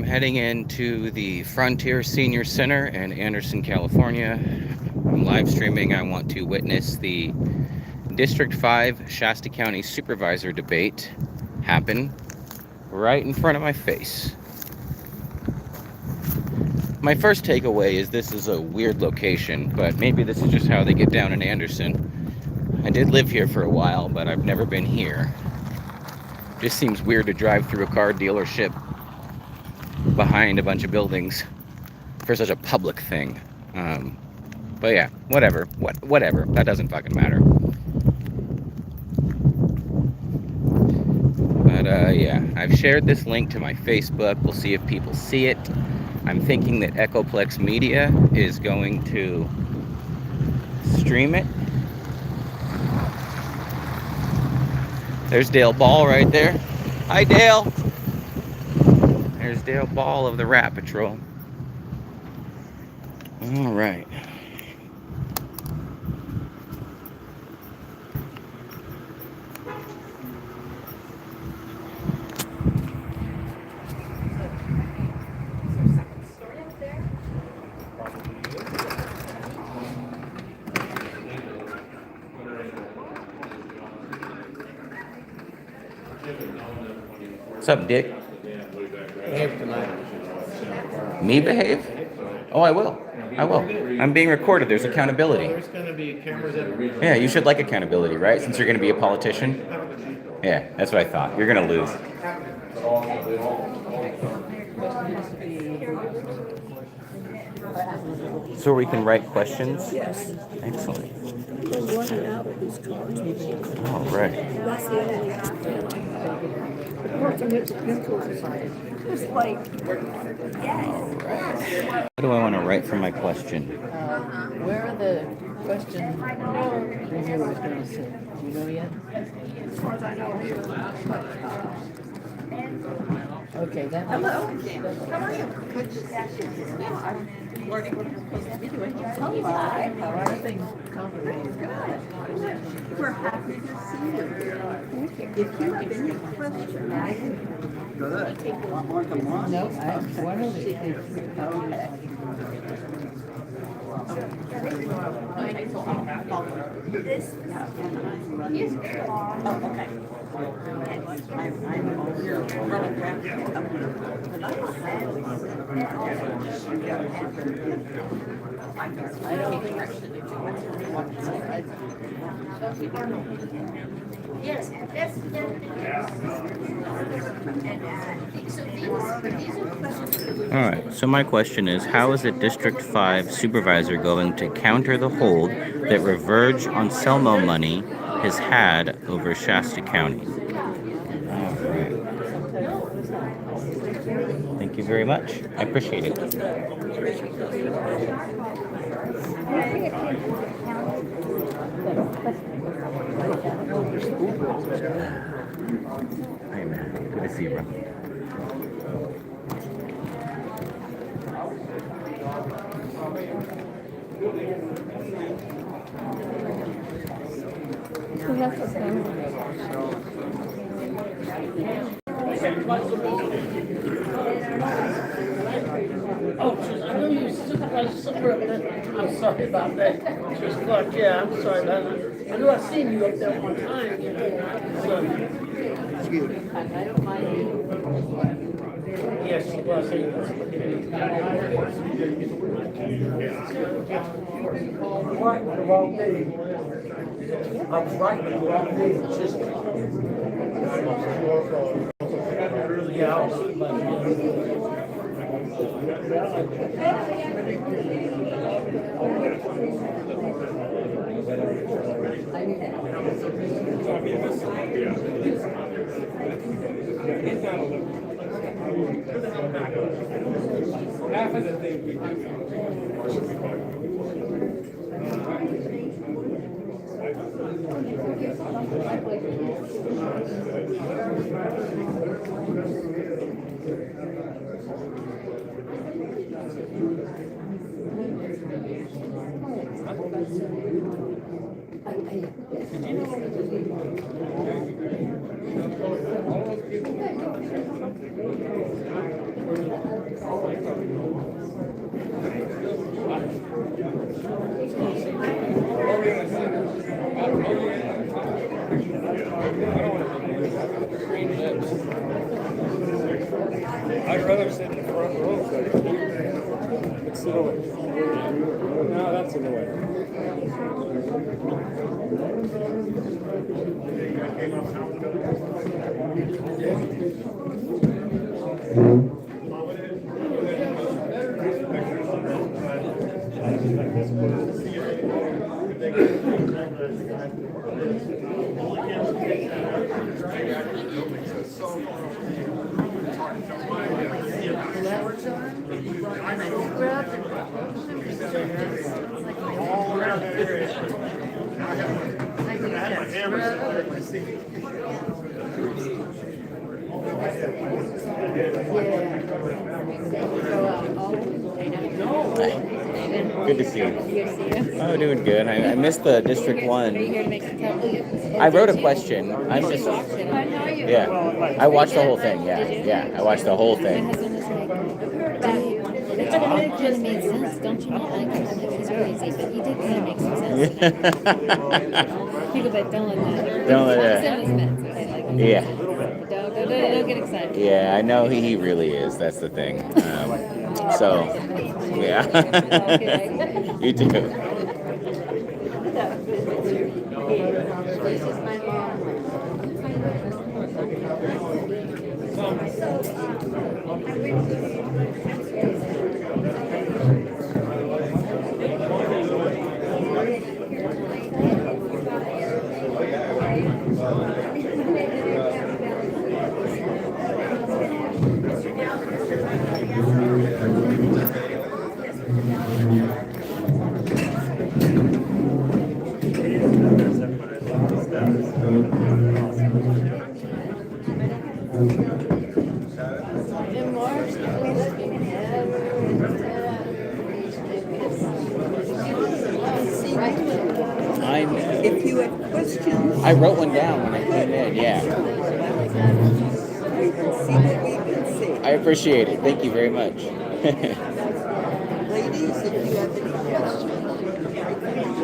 heading into the Frontier Senior Center in Anderson, California. I'm live streaming. I want to witness the District 5 Shasta County Supervisor debate happen right in front of my face. My first takeaway is this is a weird location, but maybe this is just how they get down in Anderson. I did live here for a while, but I've never been here. Just seems weird to drive through a car dealership behind a bunch of buildings for such a public thing. But yeah, whatever. Whatever. That doesn't fucking matter. But yeah, I've shared this link to my Facebook. We'll see if people see it. I'm thinking that Echoplex Media is going to stream it. There's Dale Ball right there. Hi, Dale. There's Dale Ball of the Rat Patrol. All right. What's up, Dick? Behave tonight. Me behave? Oh, I will. I will. I'm being recorded. There's accountability. There's going to be cameras everywhere. Yeah, you should like accountability, right? Since you're going to be a politician. Yeah, that's what I thought. You're going to lose. So we can write questions? Yes. Excellent. We're running out of these cards. All right. That's the only the person with the pimples is like, yes. What do I want to write for my question? Where are the question reviewers going to sit? Do you know yet? As far as I know. Okay, that Hello. How are you? Hi, how are things complicated? We're happy to see you. If you have any questions. No, I wonder if This. Oh, okay. Yes, that's All right, so my question is, how is a District 5 supervisor going to counter the hold that Reverge on Selmo money has had over Shasta County? All right. Thank you very much. I appreciate it. Hey, man. Good to see you, bro. We have to sing. Oh, I know you supervised somewhere up there. I'm sorry about that. Just Clark, yeah, I'm sorry about that. I know I seen you up there one time, you know. So, yes, she was. Right with the wrong day. I was right with the wrong day. Just. Yeah, I was. Half of the thing we I'd rather sit in the front row. Let's sit over. No, that's in the way. Good to see you. Good to see you. Oh, doing good. I missed the District Are you 1. here to make some comments? I wrote a question. I missed. I know you. Yeah. I watched the whole thing. Yeah. Yeah. I watched the whole My thing. husband was like, it kind of made sense, don't you? Like, I know he's crazy, but he did kind of make some sense. People that don't let that. Don't let that. Some of his meds, okay, like, Yeah. Don't get excited. Yeah, I know he really is. That's the thing. So, yeah. You too. This is my mom. In March, If you have questions, I wrote one down when I came in. Yeah. we can see what we can see. I appreciate it. Thank you very much. Ladies, if you have any questions,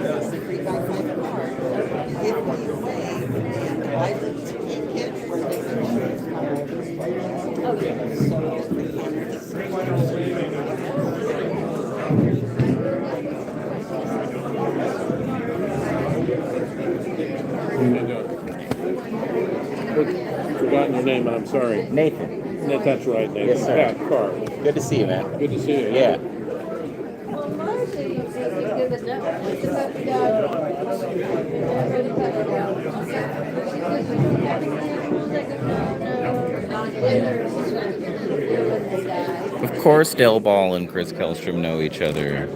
it's a 3x5 card. Give me away, and I will take it for Forgotten your name, I'm sorry. Nathan, That's right, Nathan. Yes, sir. Yeah, Carl. good to see you, man. Good to see you. Yeah. Of course, Del Ball and Chris Kellstrom know each other.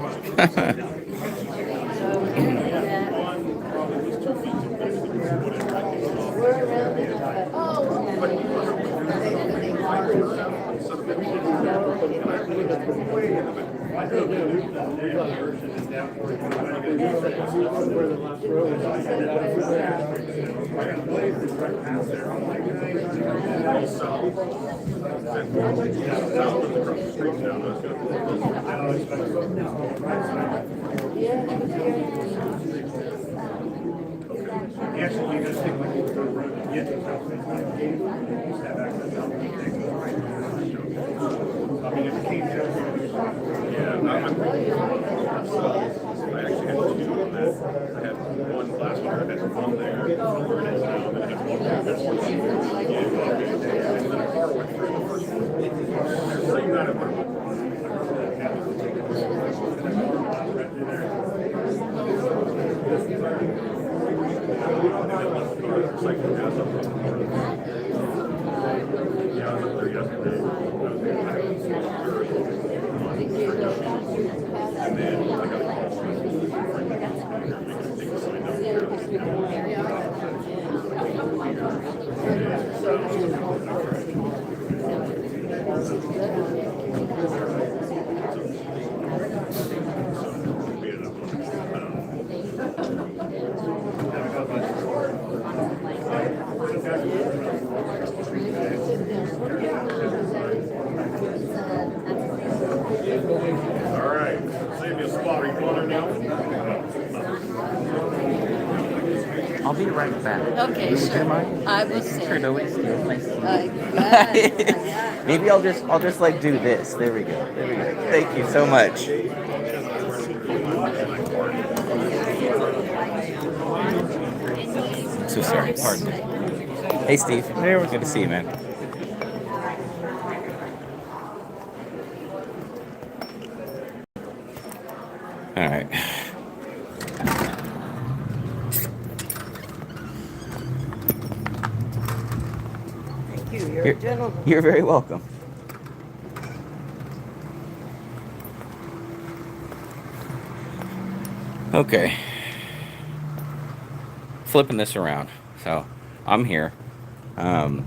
I'll be right back. Okay, sure. I will see. Maybe I'll just like do this. There we go. There we go. Thank you so much. So sorry. Pardon me. Hey, Steve. Hey, good to see you, man. All right. Thank you. You're a gentleman. You're very welcome. Okay. Flipping this around. So I'm here. I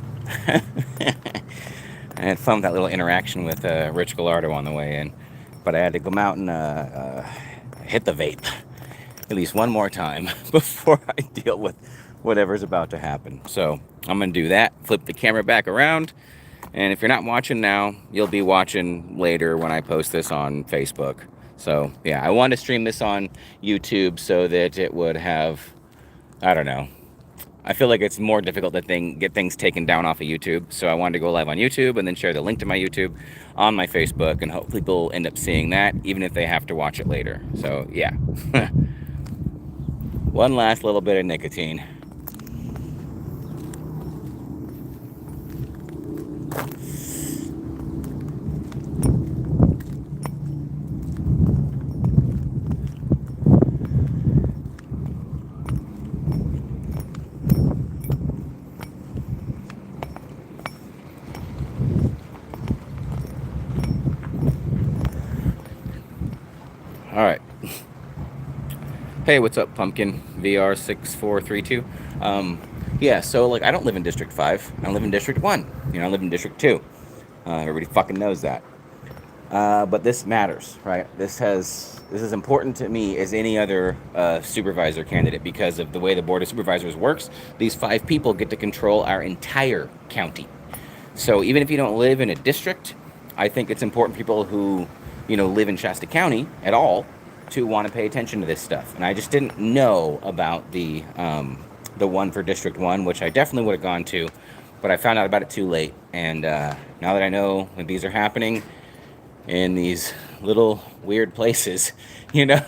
had fun with that little interaction with Rich Gallardo on the way in, but I had to come out and hit the vape at least one more time before I deal with whatever's about to happen. So I'm gonna do that, flip the camera back around, and if you're not watching now, you'll be watching later when I post this on Facebook. So yeah, I want to stream this on YouTube so that it would have, I don't know, I feel like it's more difficult to get things taken down off of YouTube. So I wanted to go live on YouTube and then share the link to my YouTube on my Facebook, and hopefully people will end up seeing that, even if they have to watch it later. So yeah. One last little bit of nicotine. All right. Hey, what's up, Pumpkin VR6432? Yeah, so like I don't live in District 5. I live in District 1. You know, I live in District 2. Everybody fucking knows that. But this matters, right? This is important to me as any other supervisor candidate because of the way the Board of Supervisors works. These 5 people get to control our entire county. So even if you don't live in a district, I think it's important for people who, you know, live in Shasta County at all to want to pay attention to this stuff. And I just didn't know about the one for District 1, which I definitely would have gone to, but I found out about it too late. And now that I know that these are happening in these little weird places, you know,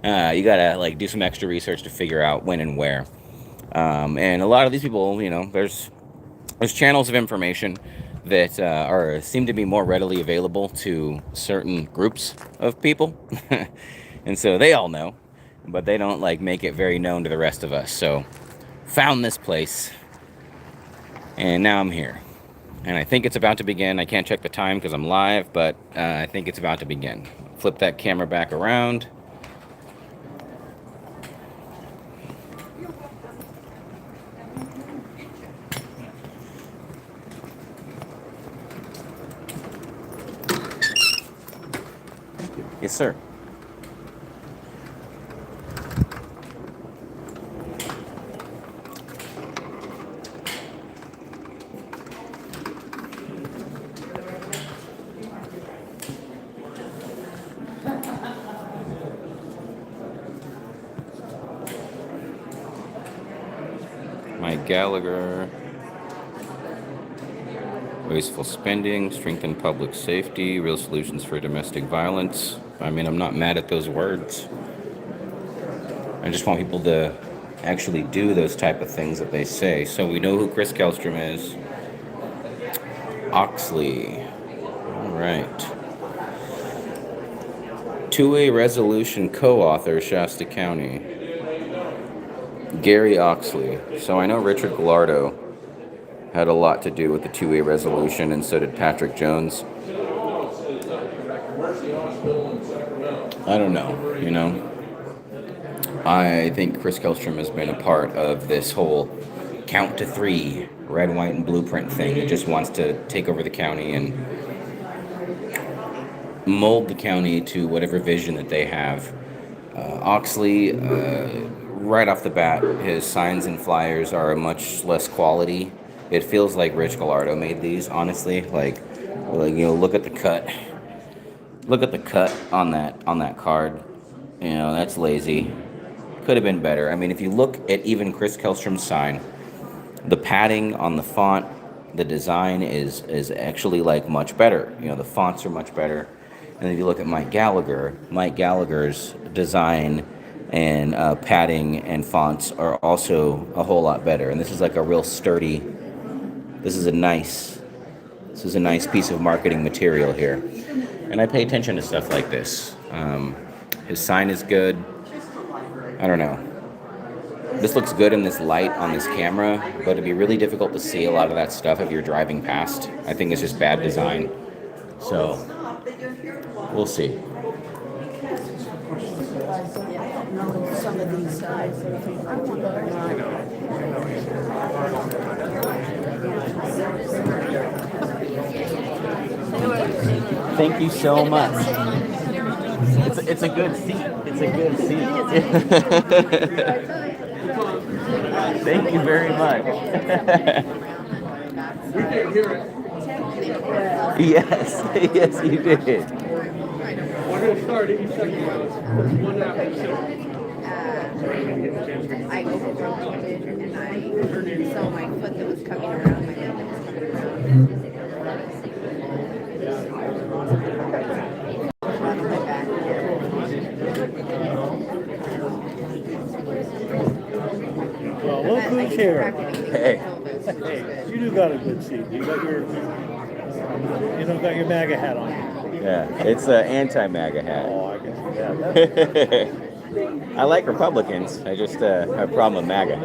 you gotta like do some extra research to figure out when and where. And a lot of these people, you know, there's channels of information that seem to be more readily available to certain groups of people. And so they all know, but they don't like make it very known to the rest of us. So found this place and now I'm here and I think it's about to begin. I can't check the time because I'm live, but I think it's about to begin. Flip that camera back around. Yes, sir. Mike Gallagher. Wasteful spending, strengthen public safety, real solutions for domestic violence. I mean, I'm not mad at those words. I just want people to actually do those type of things that they say. So we know who Chris Kellstrom is. Oxley. All right. Two-way resolution co-author, Shasta County. Gary Oxley. So I know Richard Gallardo had a lot to do with the two-way resolution, and so did Patrick Jones. I don't know, you know. I think Chris Kellstrom has been a part of this whole count to 3, red, white, and blueprint thing. It just wants to take over the county and mold the county to whatever vision that they have. Oxley, right off the bat, his signs and flyers are a much less quality. It feels like Rich Gallardo made these, honestly. Like you know, look at the cut. Look at the cut on that card. You know, that's lazy. Could have been better. I mean, if you look at even Chris Kellstrom's sign, the padding on the font, the design is actually like much better. You know, the fonts are much better. And if you look at Mike Gallagher's design and padding and fonts are also a whole lot better. And this is like a real sturdy. This is a nice piece of marketing material here. And I pay attention to stuff like this. His sign is good. I don't know. This looks good in this light on this camera, but it'd be really difficult to see a lot of that stuff if you're driving past. I think it's just bad design. So, we'll see. Some of these sides. Thank you so much. It's a good seat. It's a good seat. Thank you very much. We did hear it. Yes, yes, you did. We're going to start each second one after the I overwhelmed it and I saw my foot that was coming around, my head that was coming Well, look who's here. Hey. Hey, you do got a good seat. You got your, got your MAGA hat on. Yeah, it's an anti-MAGA hat. Oh, I guess. Yeah. I like Republicans. I just have a problem with MAGA.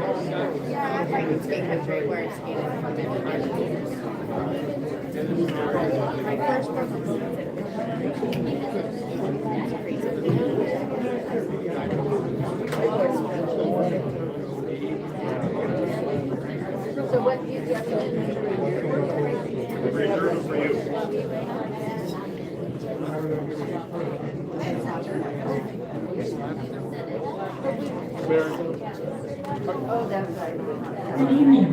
So what do you get? Oh, that's right. Good evening.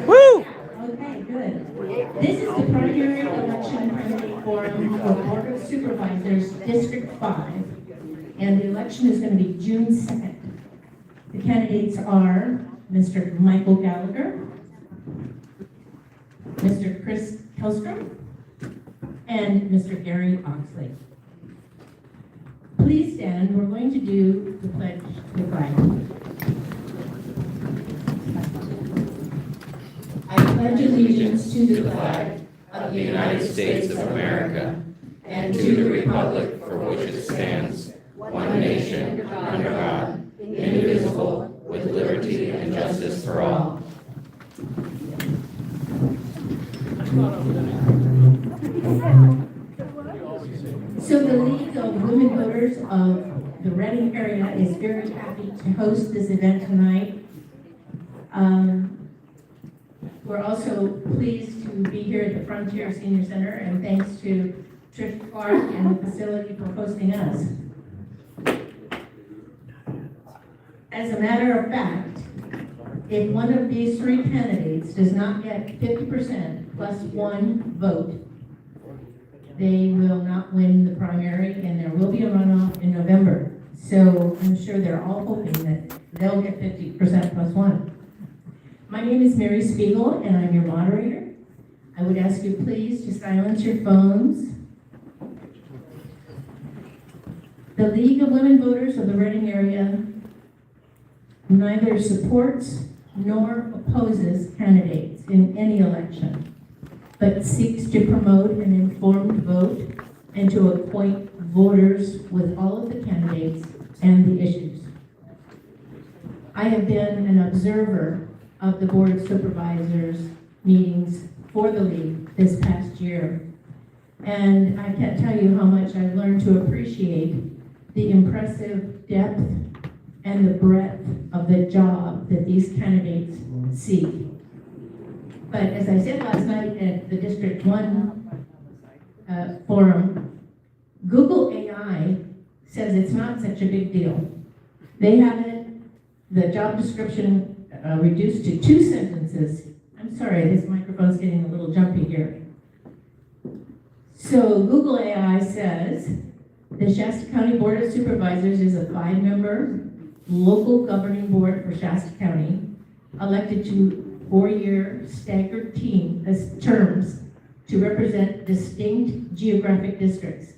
Woo! Okay, good. This is the primary election candidate forum for Board of Supervisors, District 5, and the election is going to be June 2nd. The candidates are Mr. Michael Gallagher, Mr. Chris Kellstrom, and Mr. Gary Oxley. Please stand. We're going to do the pledge to the flag. I pledge allegiance to the flag of the United States of America and to the republic for which it stands, one nation, under God, indivisible, with liberty and justice for all. So the League of Women Voters of the Reading area is very happy to host this event tonight. We're also pleased to be here at the Frontier Senior Center, and thanks to Trish Clark and the facility for hosting us. As a matter of fact, if one of these three candidates does not get 50% plus one vote, they will not win the primary, and there will be a runoff in November. So I'm sure they're all hoping that they'll get 50% plus one. My name is Mary Spiegel, and I'm your moderator. I would ask you please to silence your phones. The League of Women Voters of the Reading area neither supports nor opposes candidates in any election, but seeks to promote an informed vote and to acquaint voters with all of the candidates and the issues. I have been an observer of the Board of Supervisors meetings for the League this past year, and I can't tell you how much I've learned to appreciate the impressive depth and the breadth of the job that these candidates seek. But as I said last night at the District 1 forum, Google AI says it's not such a big deal. They have it, the job description reduced to 2 sentences. I'm sorry, this microphone's getting a little jumpy here. So Google AI says The Shasta County Board of Supervisors is a 5-member local governing board for Shasta County, elected to 4-year staggered terms to represent distinct geographic districts.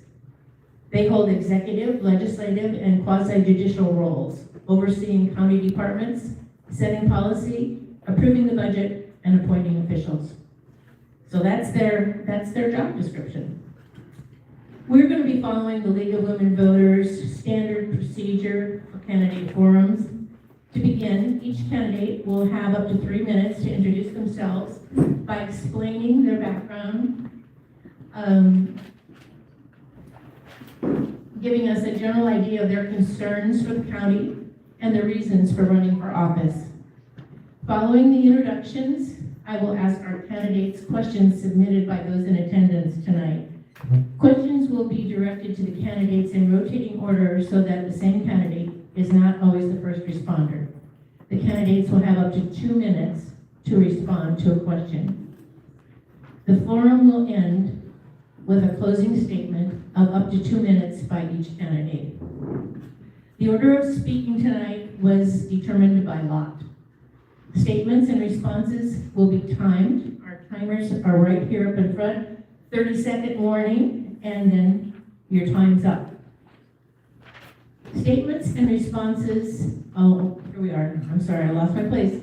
They hold executive, legislative, and quasi-judicial roles, overseeing county departments, setting policy, approving the budget, and appointing officials. So that's their job description. We're going to be following the League of Women Voters standard procedure for candidate forums. To begin, each candidate will have up to 3 minutes to introduce themselves by explaining their background, giving us a general idea of their concerns for the county and the reasons for running for office. Following the introductions, I will ask our candidates questions submitted by those in attendance tonight. Questions will be directed to the candidates in rotating order so that the same candidate is not always the first responder. The candidates will have up to 2 minutes to respond to a question. The forum will end with a closing statement of up to 2 minutes by each candidate. The order of speaking tonight was determined by lot. Statements and responses will be timed. Our timers are right here up in front. 30-second warning, and then your time's up. Statements and responses, oh, here we are. I'm sorry, I lost my place.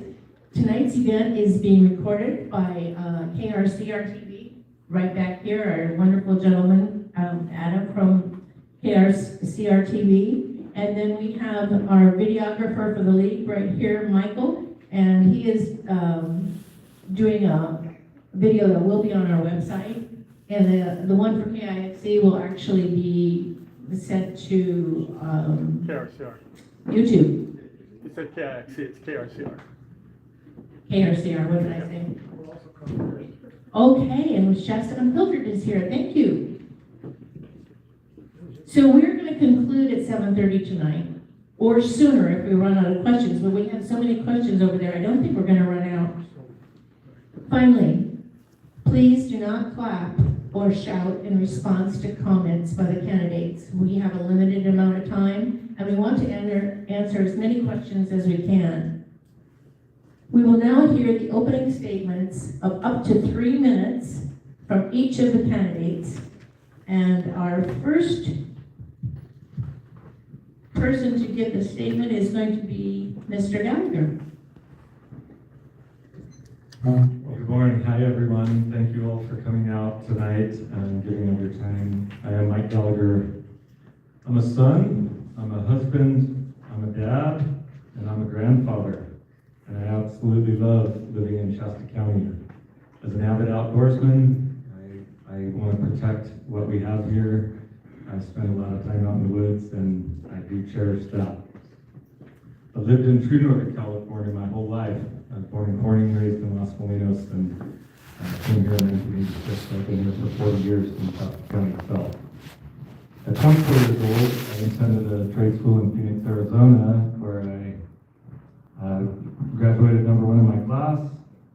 Tonight's event is being recorded by KRCR-TV, right back here, our wonderful gentleman, Adam from KRCR-TV. And then we have our videographer for the league right here, Michael, and he is doing a video that will be on our website. And the one for KIXC will actually be sent to KRCR. YouTube. You said KIXC, it's KRCR. KRCR, what did I say? Okay, and Shasta Unfiltered is here, thank you. So we're going to conclude at 7:30 tonight, or sooner if we run out of questions, but we have so many questions over there, I don't think we're going to run out. Finally, please do not clap or shout in response to comments by the candidates. We have a limited amount of time, and we want to answer as many questions as we can. We will now hear the opening statements of up to 3 minutes from each of the candidates. And our first person to give the statement is going to be Mr. Gallagher. Good morning. Hi, everyone. Thank you all for coming out tonight and giving up your time. I am Mike Gallagher. I'm a son, I'm a husband, I'm a dad, and I'm a grandfather. And I absolutely love living in Shasta County. As an avid outdoorsman, I want to protect what we have here. I spend a lot of time out in the woods, and I do cherish that. I've lived in true Northern California my whole life. I was born in Corning, raised in Los Molinos, and came here in 1986. I've been here for 40 years in Shasta County itself. At 24 years old, I attended a trade school in Phoenix, Arizona, where I graduated #1 in my class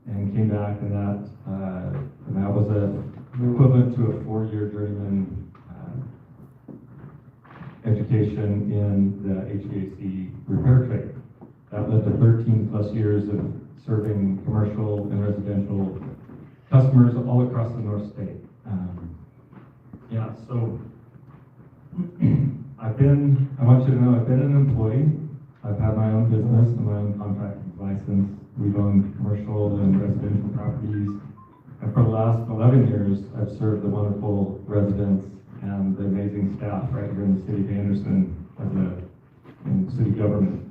and came back, and that was equivalent to a 4-year journeyman education in the HVAC repair trade. That led to 13 plus years of serving commercial and residential customers all across the North State. So I want you to know I've been an employee. I've had my own business and my own contracting license. We've owned commercial and residential properties. And for the last 11 years, I've served the wonderful residents and the amazing staff right here in the city of Anderson in city government.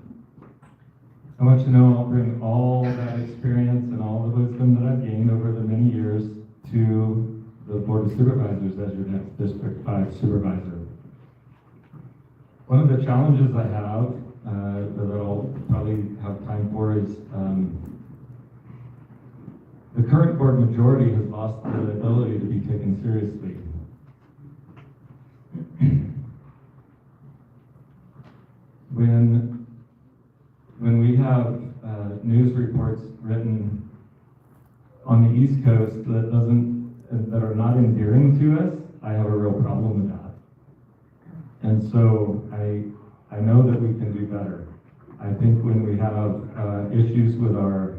I want you to know I'll bring all that experience and all the wisdom that I've gained over the many years to the Board of Supervisors as your next District 5 Supervisor. One of the challenges I have that I'll probably have time for is the current board majority has lost the ability to be taken seriously. When we have news reports written on the East Coast that are not endearing to us, I have a real problem with that. And so I know that we can do better. I think when we have issues with our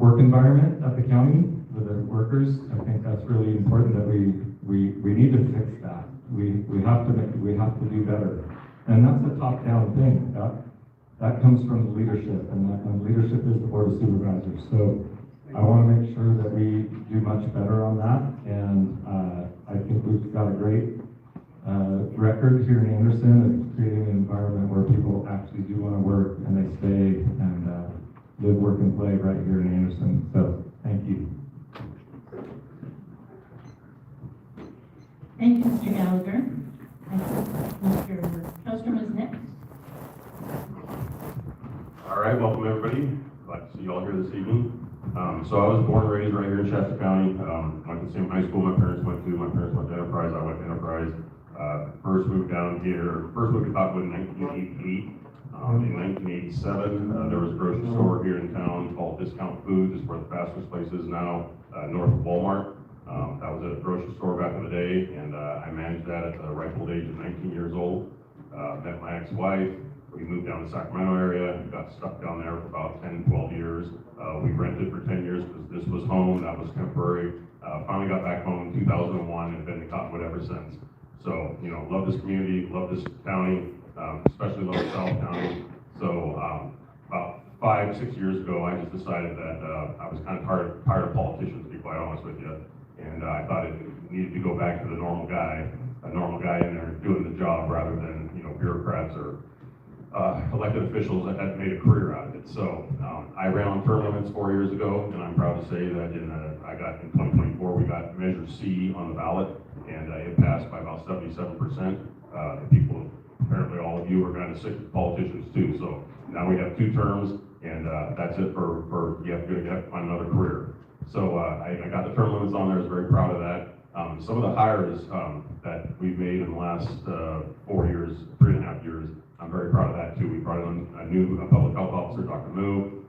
work environment at the county, with the workers, I think that's really important that we need to fix that. We have to do better. And that's a top-down thing. That comes from the leadership, and leadership is the Board of Supervisors. So I want to make sure that we do much better on that, and I think we've got a great record here in Anderson of creating an environment where people actually do want to work and they stay and live, work, and play right here in Anderson. So thank you. Thank you, Mr. Gallagher. I think Mr. Kellstrom is next. All right, welcome everybody. Glad to see you all here this evening. So I was born and raised right here in Shasta County. Went to the same high school my parents went to. My parents went to Enterprise. I went to Enterprise. First moved down here. First moved to Cottonwood in 1988. In 1987, there was a grocery store here in town called Discount Foods. It's where the fastest place is now, north of Walmart. That was a grocery store back in the day, and I managed that at the ripe old age of 19 years old. Met my ex-wife. We moved down to the Sacramento area, got stuck down there for about 10, 12 years. We rented for 10 years because this was home, that was temporary. Finally got back home in 2001 and been to Cottonwood ever since. So, you know, love this community, love this county, especially love South County. So about 5, 6 years ago, I just decided that I was kind of tired of politicians, to be quite honest with you. And I thought it needed to go back to the normal guy, a normal guy in there doing the job rather than, you know, bureaucrats or elected officials that had made a career out of it. So I ran on term limits 4 years ago, and I'm proud to say that in 2024, we got Measure C on the ballot, and it passed by about 77%. The people, apparently all of you are kind of sick of politicians too, so now we have 2 terms, and that's it for you have to find another career. So I got the term limits on there. I was very proud of that. Some of the hires that we've made in the last 4 years, 3.5 years, I'm very proud of that too. We brought in a new public health officer, Dr. Moo.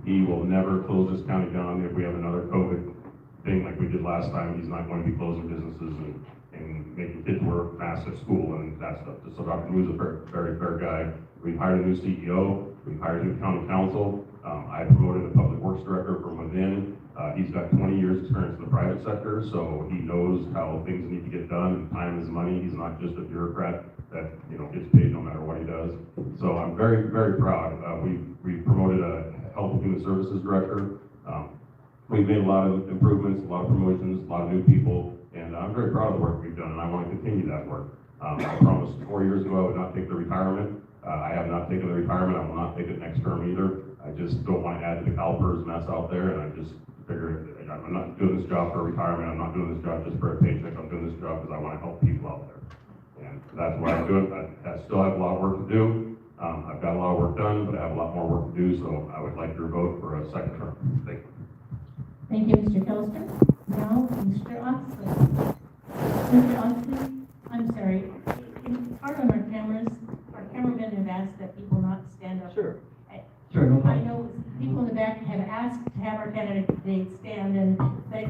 He will never close this county down if we have another COVID thing like we did last time. He's not going to be closing businesses and making kids work masks at school and that stuff. So Dr. Moo is a very, very fair guy. We've hired a new CEO. We've hired a new county council. I promoted a public works director from within. He's got 20 years experience in the private sector, so he knows how things need to get done. Time is money. He's not just a bureaucrat that, you know, gets paid no matter what he does. So I'm very, very proud. We promoted a health and human services director. We've made a lot of improvements, a lot of promotions, a lot of new people, and I'm very proud of the work we've done, and I want to continue that work. I promised 4 years ago I would not take the retirement. I have not taken the retirement. I will not take it next term either. I just don't want to add to the CalPERS mess out there, and I just figure I'm not doing this job for retirement. I'm not doing this job just for a paycheck. I'm doing this job because I want to help people out there. And that's what I'm doing. I still have a lot of work to do. I've got a lot of work done, but I have a lot more work to do, so I would like your vote for a second term. Thank you. Thank you, Mr. Kellstrom. Now, Mr. Oxley. Mr. Oxley, I'm sorry. It's hard on our cameras. Our cameramen have asked that people not stand up. Sure. Sure, no I problem. know people in the back have asked to have our candidates stand, and but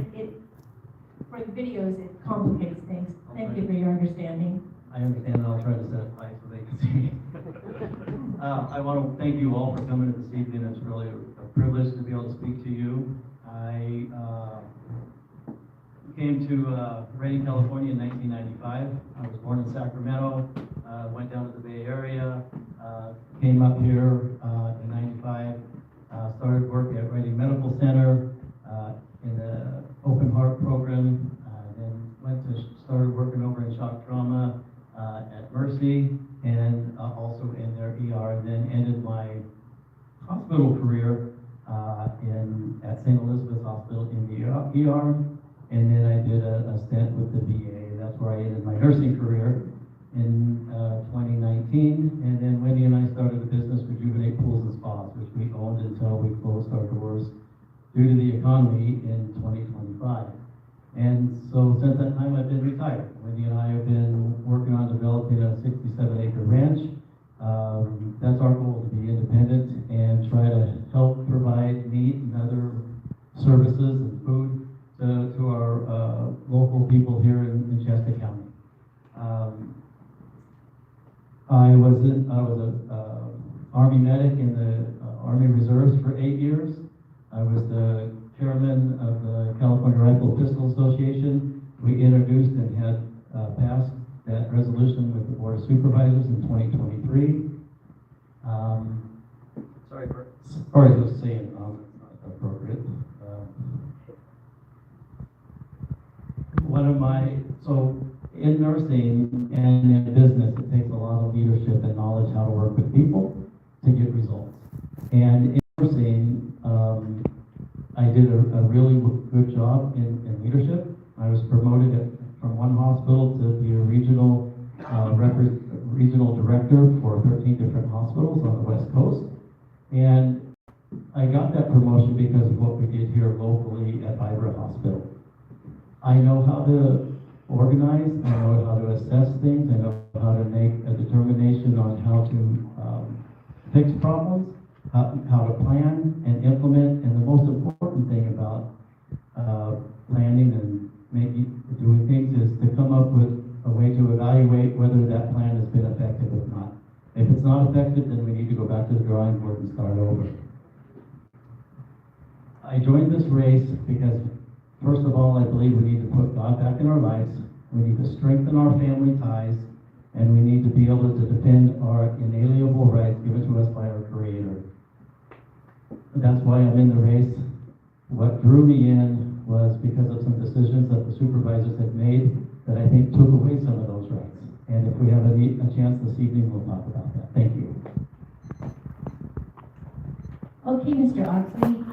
for the videos, it complicates things. Thank you for your understanding. I understand, and I'll try to set it right so they can see me. I want to thank you all for coming this evening. It's really a privilege to be able to speak to you. I came to Redding, California in 1995. I was born in Sacramento, went down to the Bay Area, came up here in 95, started working at Redding Medical Center in the open heart program, then started working over in shock trauma at Mercy, and also in their ER, and then ended my hospital career at St. Elizabeth's Hospital in the ER, and then I did a stint with the VA. That's where I ended my nursing career in 2019, and then Wendy and I started a business, Rejuvenate Pools and Spas, which we owned until we closed our doors due to the economy in 2025. And so since that time, I've been retired. Wendy and I have been working on developing a 67-acre ranch. That's our goal, to be independent and try to help provide meat and other services and food to our local people here in Shasta County. Army medic in the Army Reserves for 8 years. I was the chairman of the California Rifle Pistol Association. We introduced and had passed that resolution with the Board of Supervisors in 2023. Sorry for saying appropriate. So in nursing and in business, it takes a lot of leadership and knowledge how to work with people to get results. And in nursing, I did a really good job in leadership. I was promoted from one hospital to be a regional director for 13 different hospitals on the West Coast. And I got that promotion because of what we did here locally at Vibra Hospital. I know how to organize, I know how to assess things, I know how to make a determination on how to fix problems, how to plan and implement, and the most important thing about planning and doing things is to come up with a way to evaluate whether that plan has been effective or not. If it's not effective, then we need to go back to the drawing board and start over. I joined this race because, first of all, I believe we need to put God back in our lives. We need to strengthen our family ties, and we need to be able to defend our inalienable rights given to us by our Creator. That's why I'm in the race. What drew me in was because of some decisions that the supervisors had made that I think took away some of those rights. And if we have a chance this evening, we'll talk about that. Thank you. Okay, Mr. Oxley,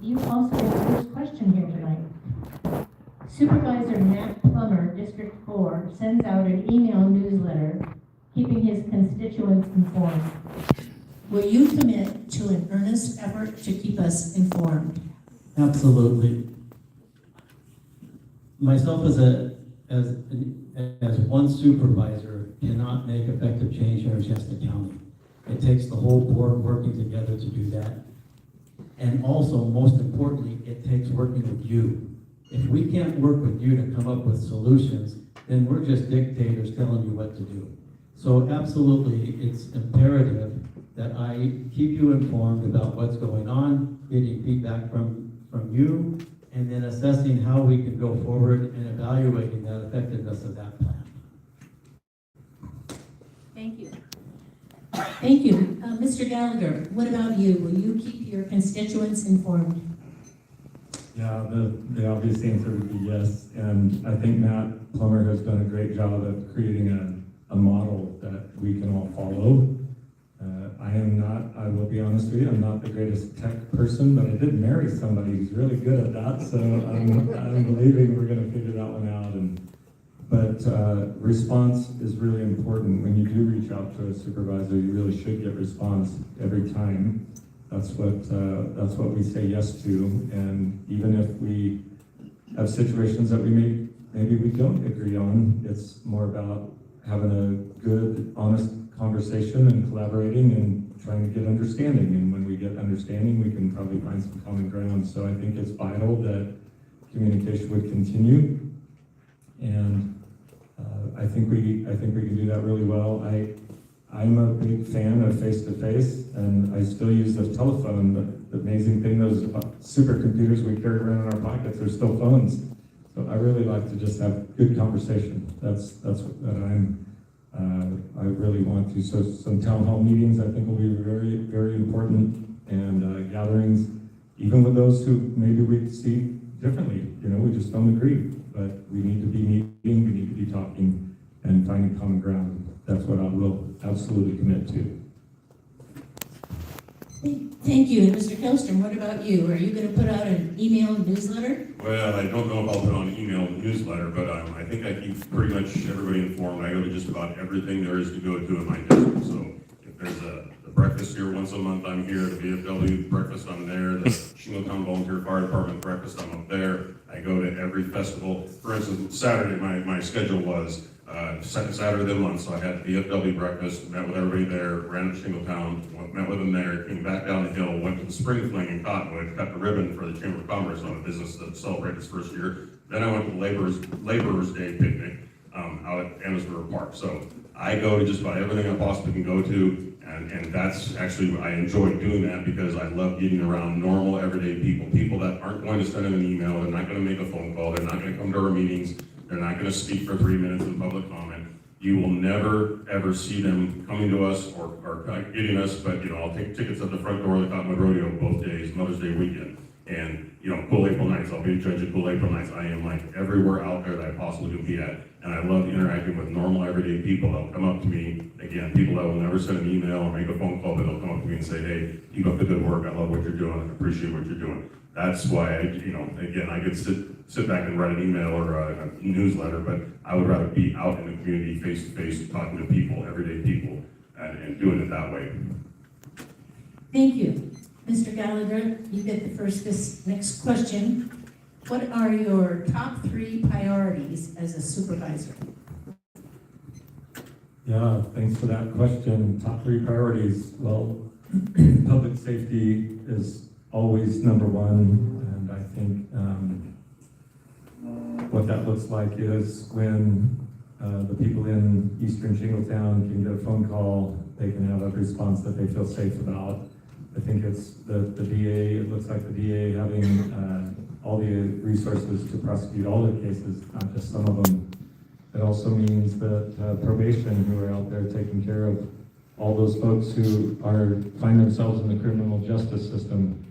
you also have the first question here tonight. Supervisor Matt Plummer, District 4, sends out an email newsletter keeping his constituents informed. Will you commit to an earnest effort to keep us informed? Absolutely. Myself as one supervisor cannot make effective change here in Shasta County. It takes the whole board working together to do that. And also, most importantly, it takes working with you. If we can't work with you to come up with solutions, then we're just dictators telling you what to do. So absolutely, it's imperative that I keep you informed about what's going on, getting feedback from you, and then assessing how we can go forward and evaluating the effectiveness of that plan. Thank you. Thank you. Mr. Gallagher, what about you? Will you keep your constituents informed? Yeah, the obvious answer would be yes. And I think Matt Plummer has done a great job of creating a model that we can all follow. I will be honest with you, I'm not the greatest tech person, but I did marry somebody who's really good at that, so I'm believing we're going to figure that one out. But response is really important. When you do reach out to a supervisor, you really should get response every time. That's what we say yes to. And even if we have situations that maybe we don't agree on, it's more about having a good, honest conversation and collaborating and trying to get understanding. And when we get understanding, we can probably find some common ground. So I think it's vital that communication would continue. And I think we can do that really well. I'm a big fan of face-to-face, and I still use the telephone, but the amazing thing, those supercomputers we carry around in our pockets are still phones. So I really like to just have good conversation. That's what I really want to. So some town hall meetings I think will be very, very important, and gatherings, even with those who maybe we see differently, we just don't agree, but we need to be meeting, we need to be talking and finding common ground. That's what I will absolutely commit to. Thank you. And Mr. Kelstrom, what about you? Are you going to put out an email newsletter? Well, I don't know if I'll put on an email newsletter, but I think I keep pretty much everybody informed. I go to just about everything there is to go to in my district. So if there's a breakfast here once a month, I'm here. The VFW breakfast, I'm there. The Shingletown Volunteer Fire Department breakfast, I'm up there. I go to every festival. For instance, Saturday, my schedule was second Saturday of the month, so I had the VFW breakfast, met with everybody there, ran to Shingletown, met with them there, came back down the hill, went to the Spring Fling in Cottonwood, cut the ribbon for the Chamber of Commerce on a business that celebrated its first year. Then I went to Laborers Day picnic. out at Amherstburg Park. So I go to just about everything I possibly can go to, and that's actually, I enjoy doing that because I love getting around normal, everyday people that aren't going to send an email, they're not going to make a phone call, they're not going to come to our meetings, they're not going to speak for 3 minutes in public comment. You will never, ever see them coming to us or getting us, but, I'll take tickets at the front door of the Cottonwood Rodeo both days, Mother's Day weekend. And, cool April nights, I'll be a judge of cool April nights. I am like everywhere out there that I possibly can be at. And I love interacting with normal, everyday people. They'll come up to me, again, people that will never send an email or make a phone call, but they'll come up to me and say, hey, keep up the good work. I love what you're doing. I appreciate what you're doing. That's why, again, I could sit back and write an email or a newsletter, but I would rather be out in the community face to face, talking to people, everyday people, and doing it that way. Thank you. Mr. Gallagher, you get the first this next question. What are your top 3 priorities as a supervisor? Yeah, thanks for that question. Top 3 priorities. Well, public safety is always number 1, and I think what that looks like is when the people in Eastern Shingletown can get a phone call, they can have a response that they feel safe about. I think it's the DA, it looks like the DA having all the resources to prosecute all the cases, not just some of them. It also means that probation, who are out there taking care of all those folks who find themselves in the criminal justice system,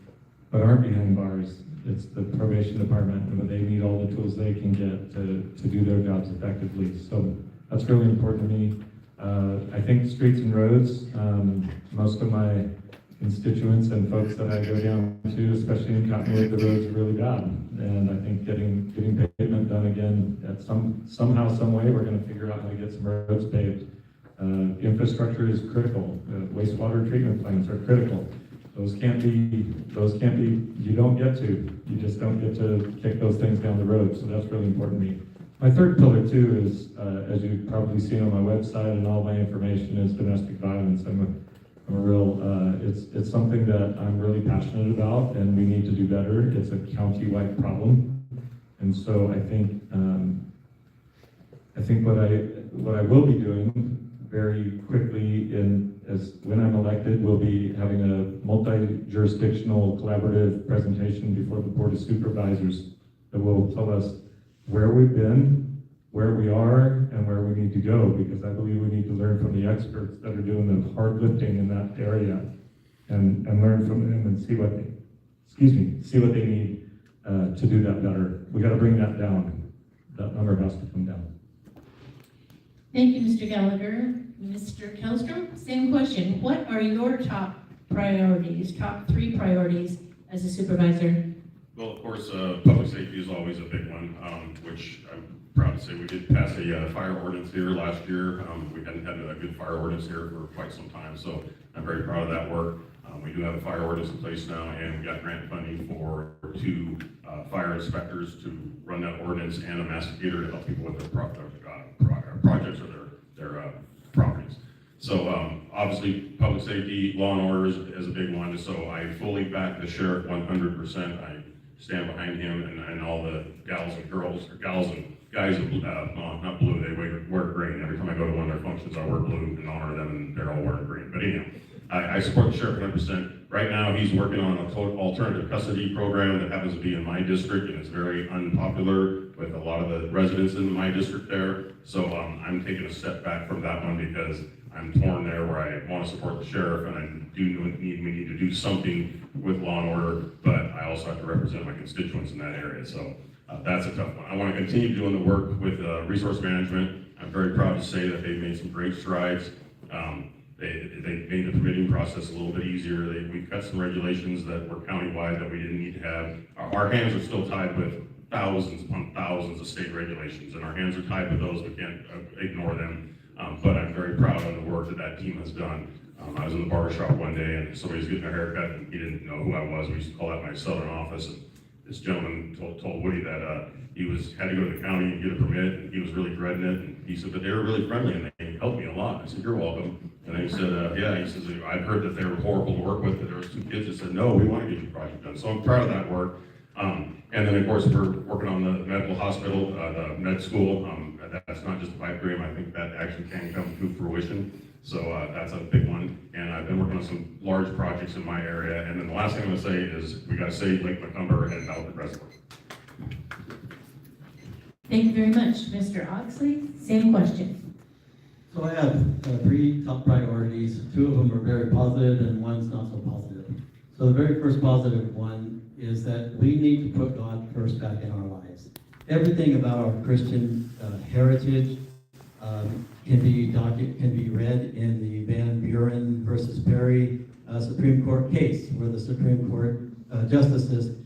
but aren't behind bars. It's the probation department, and they need all the tools they can get to do their jobs effectively. So that's really important to me. I think streets and roads, most of my constituents and folks that I go down to, especially in Cottonwood, the roads are really bad. And I think getting pavement done again at somehow, some way, we're gonna figure out how to get some roads paved. Infrastructure is critical. Wastewater treatment plants are critical. Those can't be, you just don't get to kick those things down the road. So that's really important to me. My third pillar too is, as you've probably seen on my website and all my information, is domestic violence. It's something that I'm really passionate about, and we need to do better. It's a county-wide problem, and so I think what I will be doing very quickly when I'm elected, we'll be having a multi-jurisdictional collaborative presentation before the Board of Supervisors that will tell us where we've been, where we are, and where we need to go, because I believe we need to learn from the experts that are doing the hard lifting in that area and learn from them and see what they need to do that better. We got to bring that down. That number has to come down. Thank you, Mr. Gallagher. Mr. Kellstrom, same question. What are your top 3 priorities as a supervisor? Well, of course, public safety is always a big one, which I'm proud to say we did pass a fire ordinance here last year. We hadn't had a good fire ordinance here for quite some time, so I'm very proud of that work. We do have a fire ordinance in place now, and we got grant funding for 2 fire inspectors to run that ordinance and a masticator to help people with their projects or their properties. So obviously, public safety, law and order is a big one. So I fully back the sheriff 100%. I stand behind him and all the gals and guys, not blue, they wear green. Every time I go to one of their functions, I wear blue and honor them, and they're all wearing green. But anyhow, I support the sheriff 100%. Right now, he's working on an alternative custody program that happens to be in my district, and it's very unpopular with a lot of the residents in my district there. So I'm taking a step back from that one because I'm torn there where I want to support the sheriff, and we need to do something with law and order, but I also have to represent my constituents in that area. So that's a tough one. I want to continue doing the work with resource management. I'm very proud to say that they've made some great strides. They made the permitting process a little bit easier. We cut some regulations that were countywide that we didn't need to have. Our hands are still tied with thousands upon thousands of state regulations, and our hands are tied with those. We can't ignore them. But I'm very proud of the work that team has done. I was in the barbershop one day, and somebody was getting a haircut, and he didn't know who I was. We used to call that my southern office. And this gentleman told Woody that he had to go to the county and get a permit, and he was really dreading it. And he said, but they were really friendly, and they helped me a lot. I said, you're welcome. And then he said, yeah, he says, I've heard that they were horrible to work with, but there was 2 kids that said, no, we want to get your project done. So I'm proud of that work. And then, of course, we're working on the medical hospital, the med school at that's not just a pipe dream. I think that actually can come to fruition. So that's a big one. And I've been working on some large projects in my area. And then the last thing I'm gonna say is we gotta save Lake Macomber and Ballard Reservoir. Thank you very much. Mr. Oxley, same question. So I have three top priorities. Two of them are very positive and one's not so positive. So the very first positive one is that we need to put God first back in our lives. Everything about our Christian heritage can be read in the Van Buren versus Perry Supreme Court case, where the Supreme Court justices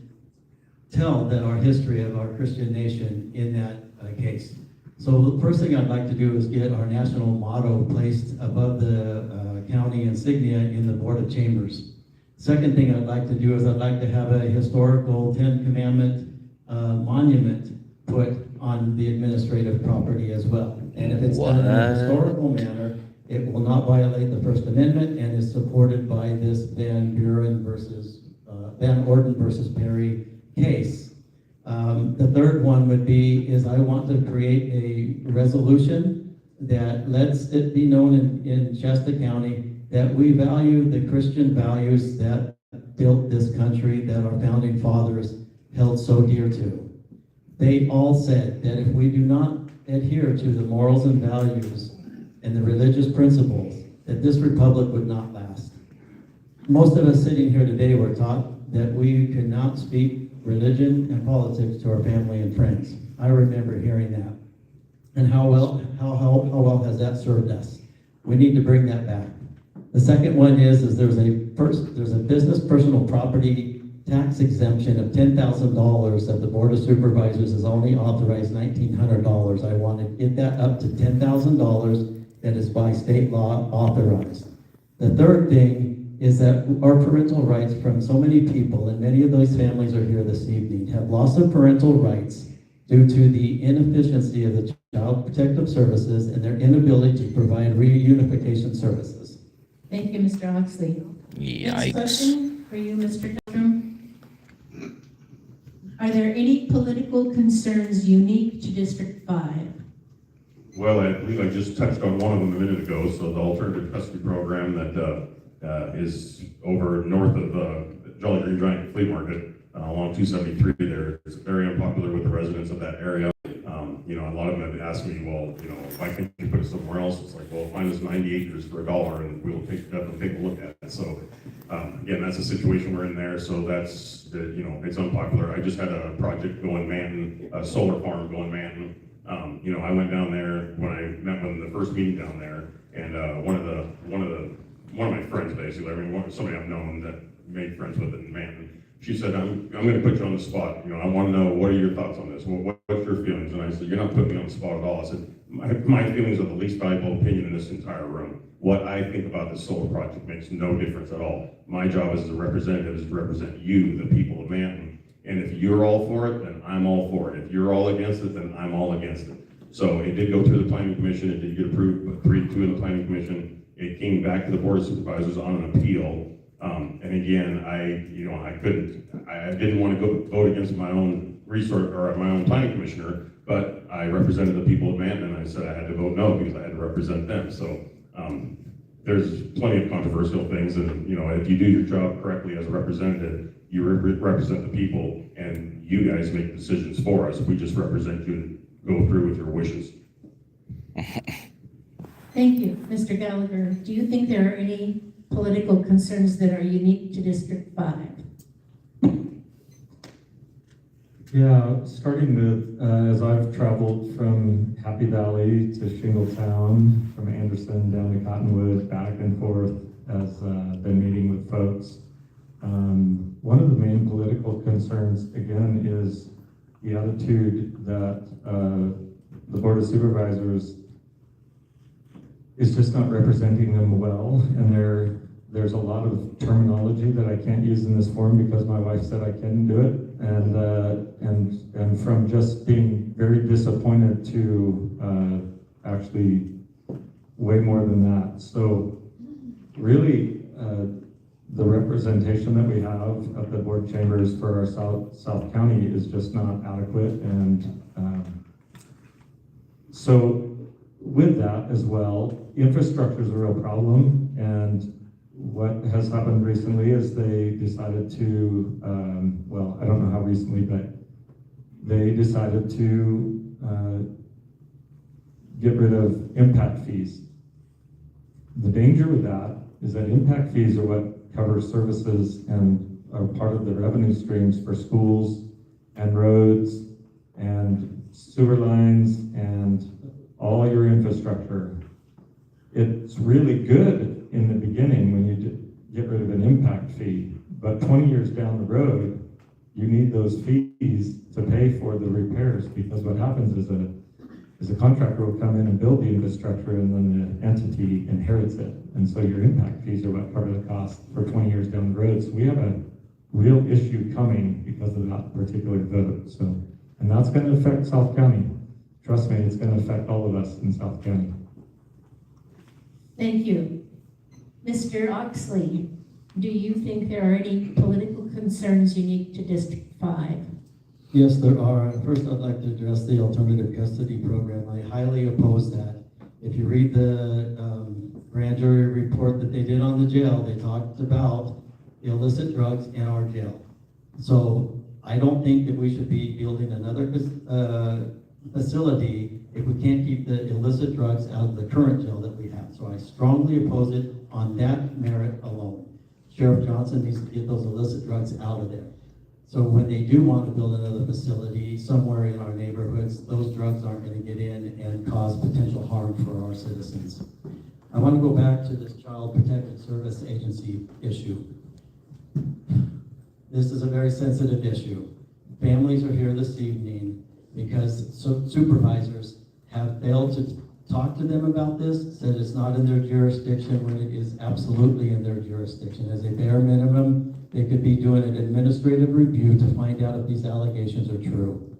tell that our history of our Christian nation in that case. So the first thing I'd like to do is get our national motto placed above the county insignia in the Board of Chambers. Second thing I'd like to do is I'd like to have a historical 10 Commandment monument put on the administrative property as well. And if it's done in a historical manner, it will not violate the First Amendment and is supported by this Van Orden versus Perry case. The third one would be is I want to create a resolution that lets it be known in Shasta County that we value the Christian values that built this country, that our founding fathers held so dear to. They all said that if we do not adhere to the morals and values and the religious principles, that this republic would not last. Most of us sitting here today were taught that we could not speak religion and politics to our family and friends. I remember hearing that. And how well has that served us? We need to bring that back. The second one is there's a business personal property tax exemption of $10,000 that the Board of Supervisors has only authorized $1,900. I want to get that up to $10,000 that is by state law authorized. The third thing is that our parental rights from so many people, and many of those families are here this evening, have loss of parental rights due to the inefficiency of the Child Protective Services and their inability to provide reunification services. Thank you, Mr. Oxley. Next question for you, Mr. Tildrum. Are there any political concerns unique to District 5? Well, I believe I just touched on one of them a minute ago. So the alternative custody program that is over north of Jolly Green Giant Flea Market along 273 there. It's very unpopular with the residents of that area. A lot of them have asked me, well, why can't you put it somewhere else? It's like, well, find us 90 acres for $1 and we'll definitely take a look at it. So again, that's the situation we're in there. So that's, it's unpopular. I just had a project go in Manton, a solar farm go in Manton. I went down there when I met with them the first meeting down there, and one of my friends, basically, somebody I've known that made friends with it in Manton, she said, I'm going to put you on the spot. I want to know, what are your thoughts on this? What's your feelings? And I said, you're not putting me on the spot at all. I said, my feelings are the least valuable opinion in this entire room. What I think about this solar project makes no difference at all. My job as a representative is to represent you, the people of Manton. And if you're all for it, then I'm all for it. If you're all against it, then I'm all against it. So it did go through the Planning Commission. It did get approved, but 3-2 in the Planning Commission. It came back to the Board of Supervisors on an appeal. And again, I didn't want to go vote against my own resource or my own planning commissioner, but I represented the people of Manton, and I said I had to vote no because I had to represent them. So there's plenty of controversial things, and if you do your job correctly as a representative, you represent the people, and you guys make decisions for us. We just represent you and go through with your wishes. Thank you. Mr. Gallagher, do you think there are any political concerns that are unique to District 5? Yeah, starting with, as I've traveled from Happy Valley to Shingletown, from Anderson down to Cottonwood, back and forth, as been meeting with folks. One of the main political concerns, again, is the attitude that the Board of Supervisors is just not representing them well, and there's a lot of terminology that I can't use in this forum because my wife said I couldn't do it, and from just being very disappointed to actually way more than that. So really, the representation that we have at the board chambers for our South County is just not adequate, and So with that as well, infrastructure is a real problem, and what has happened recently is they decided to, well, I don't know how recently, but they decided to get rid of impact fees. The danger with that is that impact fees are what cover services and are part of the revenue streams for schools and roads and sewer lines and all your infrastructure. It's really good in the beginning when you get rid of an impact fee, but 20 years down the road, you need those fees to pay for the repairs, because what happens is a contractor will come in and build the infrastructure, and then the entity inherits it. And so your impact fees are what cover the cost for 20 years down the road. So we have a real issue coming because of that particular vote. So, and that's going to affect South County. Trust me, it's going to affect all of us in South County. Thank you. Mr. Oxley, do you think there are any political concerns unique to District 5? Yes, there are. First, I'd like to address the alternative custody program. I highly oppose that. If you read the grand jury report that they did on the jail, they talked about illicit drugs in our jail. So I don't think that we should be building another facility if we can't keep the illicit drugs out of the current jail that we have. So I strongly oppose it on that merit alone. Sheriff Johnson needs to get those illicit drugs out of there. So when they do want to build another facility somewhere in our neighborhoods, those drugs aren't going to get in and cause potential harm for our citizens. I want to go back to this Child Protective Service Agency issue. This is a very sensitive issue. Families are here this evening because supervisors have failed to talk to them about this, said it's not in their jurisdiction when it is absolutely in their jurisdiction. As a bare minimum, they could be doing an administrative review to find out if these allegations are true.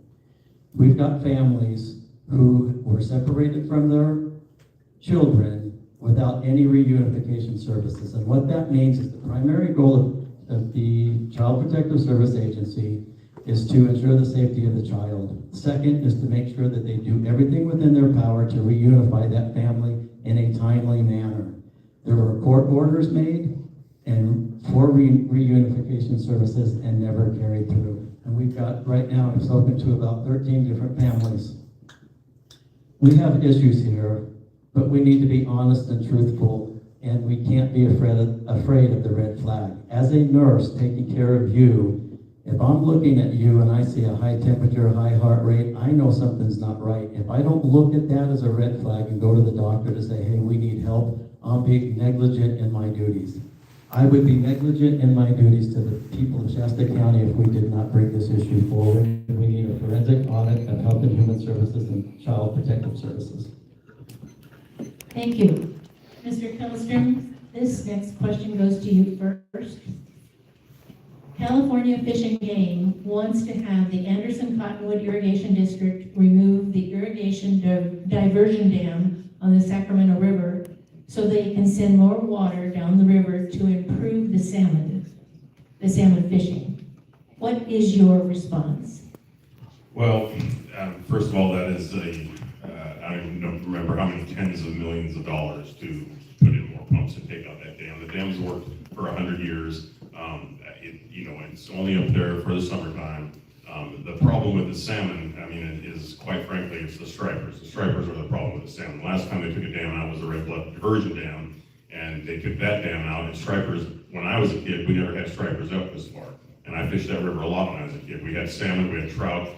We've got families who were separated from their children without any reunification services. And what that means is the primary goal of the Child Protective Service Agency is to ensure the safety of the child. Second is to make sure that they do everything within their power to reunify that family in a timely manner. There were court orders made and for reunification services and never carried through. And we've got, right now, I've spoken to about 13 different families. We have issues here, but we need to be honest and truthful, and we can't be afraid of the red flag. As a nurse taking care of you, if I'm looking at you and I see a high temperature, high heart rate, I know something's not right. If I don't look at that as a red flag and go to the doctor to say, hey, we need help, I'm being negligent in my duties. I would be negligent in my duties to the people of Shasta County if we did not bring this issue forward. We need a forensic audit of Health and Human Services and Child Protective Services. Thank you. Mr. Kellstrom, this next question goes to you first. California Fish and Game wants to have the Anderson Cottonwood Irrigation District remove the irrigation diversion dam on the Sacramento River so they can send more water down the river to improve the salmon fishing. What is your response? Well, first of all, that is I don't remember how many tens of millions of dollars to put in more pumps and take out that dam. The dam's worked for 100 years. It's only up there for the summertime. The problem with the salmon, it is quite frankly, it's the stripers. The stripers are the problem with the salmon. Last time they took a dam out was the Red Bluff Diversion Dam, and they took that dam out, and stripers, when I was a kid, we never had stripers up this far. And I fished that river a lot when I was a kid. We had salmon, we had trout,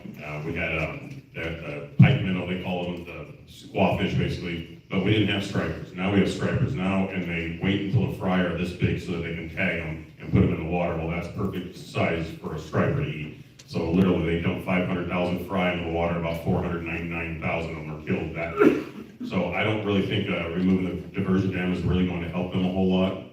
we had pike minnow, they call them, the squawfish basically, but we didn't have stripers. Now we have stripers now, and they wait until the fry are this big so that they can tag them and put them in the water. Well, that's perfect size for a striper to eat. So literally they dump 500,000 fry in the water, about 499,000 of them are killed that day. So I don't really think removing the diversion dam is really going to help them a whole lot.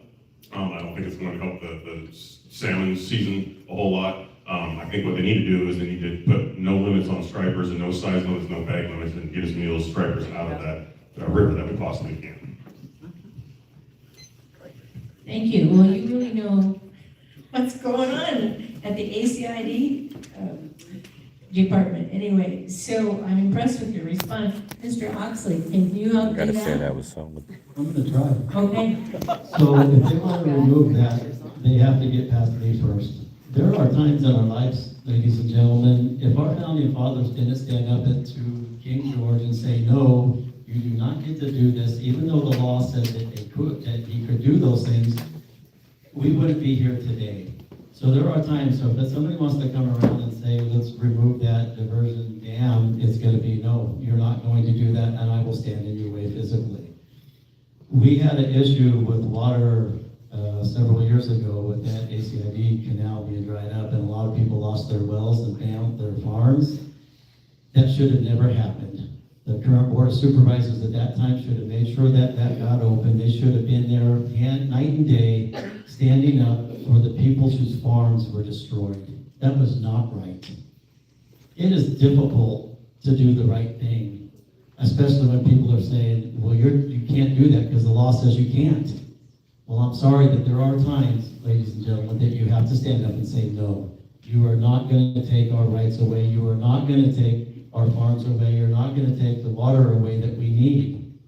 I don't think it's going to help the salmon season a whole lot. I think what they need to do is they need to put no limits on stripers and no size limits, no bag limits, and get as many of those stripers out of that river that we possibly can. Thank you. Well, you really know what's going on at the ACID. department. Anyway, so I'm impressed with your response. Mr. Oxley, can you help do that? was solid. I'm gonna try. Okay, So if they want to remove that, they have to get past me first. There are times in our lives, ladies and gentlemen, if our founding fathers didn't stand up to King George and say, no, you do not get to do this, even though the law said that he could do those things, we wouldn't be here today. So there are times, so if somebody wants to come around and say, let's remove that diversion dam, it's gonna be, no, you're not going to do that, and I will stand in your way physically. We had an issue with water several years ago with that ACID canal being dried up, and a lot of people lost their wells and their farms. That should have never happened. The current board of supervisors at that time should have made sure that that got open. They should have been there night and day, standing up for the people whose farms were destroyed. That was not right. It is difficult to do the right thing, especially when people are saying, well, you can't do that because the law says you can't. Well, I'm sorry that there are times, ladies and gentlemen, that you have to stand up and say, no, you are not going to take our rights away. You are not going to take our farms away. You're not going to take the water away that we need.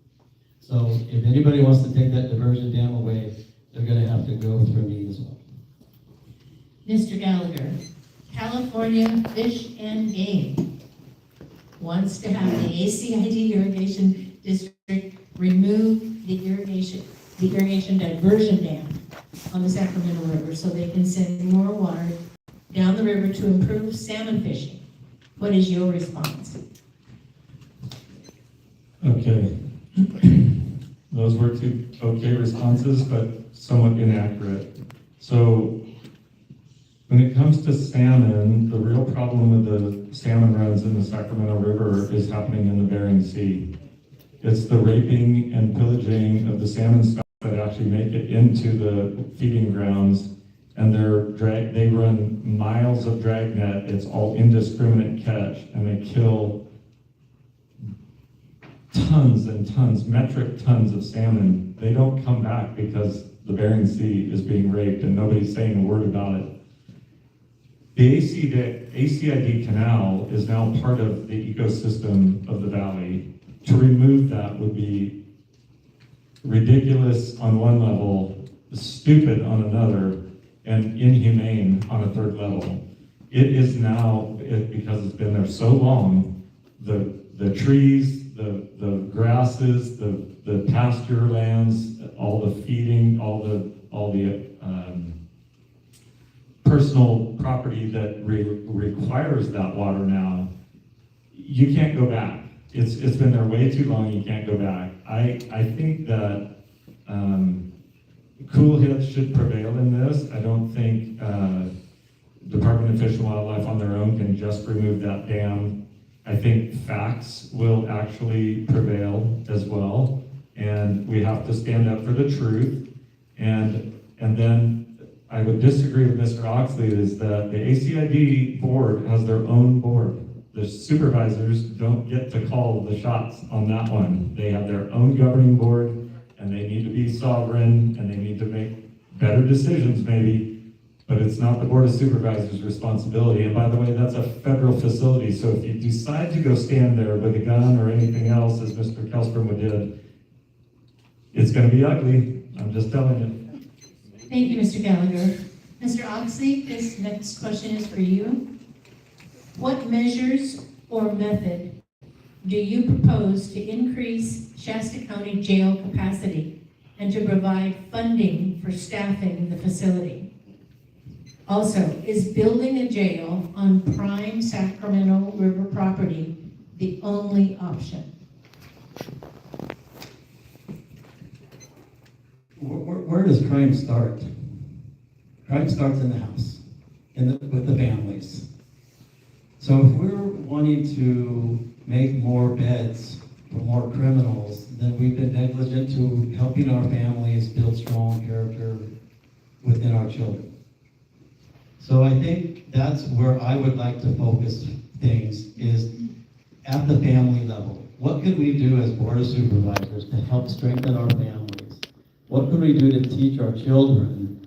So if anybody wants to take that diversion dam away, they're going to have to go through me as well. Mr. Gallagher, California Fish and Game wants to have the ACID irrigation district remove the irrigation diversion dam on the Sacramento River so they can send more water down the river to improve salmon fishing. What is your response? Okay. Those were two okay responses, but somewhat inaccurate. So when it comes to salmon, the real problem with the salmon runs in the Sacramento River is happening in the Bering Sea. It's the raping and pillaging of the salmon stock that actually make it into the feeding grounds, and they run miles of dragnet. It's all indiscriminate catch, and they kill tons and tons, metric tons of salmon. They don't come back because the Bering Sea is being raped and nobody's saying a word about it. The ACID canal is now part of the ecosystem of the valley. To remove that would be ridiculous on one level, stupid on another, and inhumane on a third level. It is now, because it's been there so long, the trees, the grasses, the pasture lands, all the feeding, all the personal property that requires that water now, you can't go back. It's been there way too long, you can't go back. I think that cool heads should prevail in this. I don't think Department of Fish and Wildlife on their own can just remove that dam. I think facts will actually prevail as well, and we have to stand up for the truth. And then I would disagree with Mr. Oxley is that the ACID board has their own board. The supervisors don't get to call the shots on that one. They have their own governing board, and they need to be sovereign, and they need to make better decisions maybe, but it's not the Board of Supervisors' responsibility. And by the way, that's a federal facility, so if you decide to go stand there with a gun or anything else, as Mr. Kelstrom did, it's gonna be ugly, I'm just telling you. Thank you, Mr. Gallagher. Mr. Oxley, this next question is for you. What measures or method do you propose to increase Shasta County jail capacity and to provide funding for staffing the facility? Also, is building a jail on prime Sacramento River property the only option? Where does crime start? Crime starts in the house, with the families. So if we're wanting to make more beds for more criminals, then we've been negligent to helping our families build strong character within our children. So I think that's where I would like to focus things, is at the family level. What could we do as Board of Supervisors to help strengthen our families? What can we do to teach our children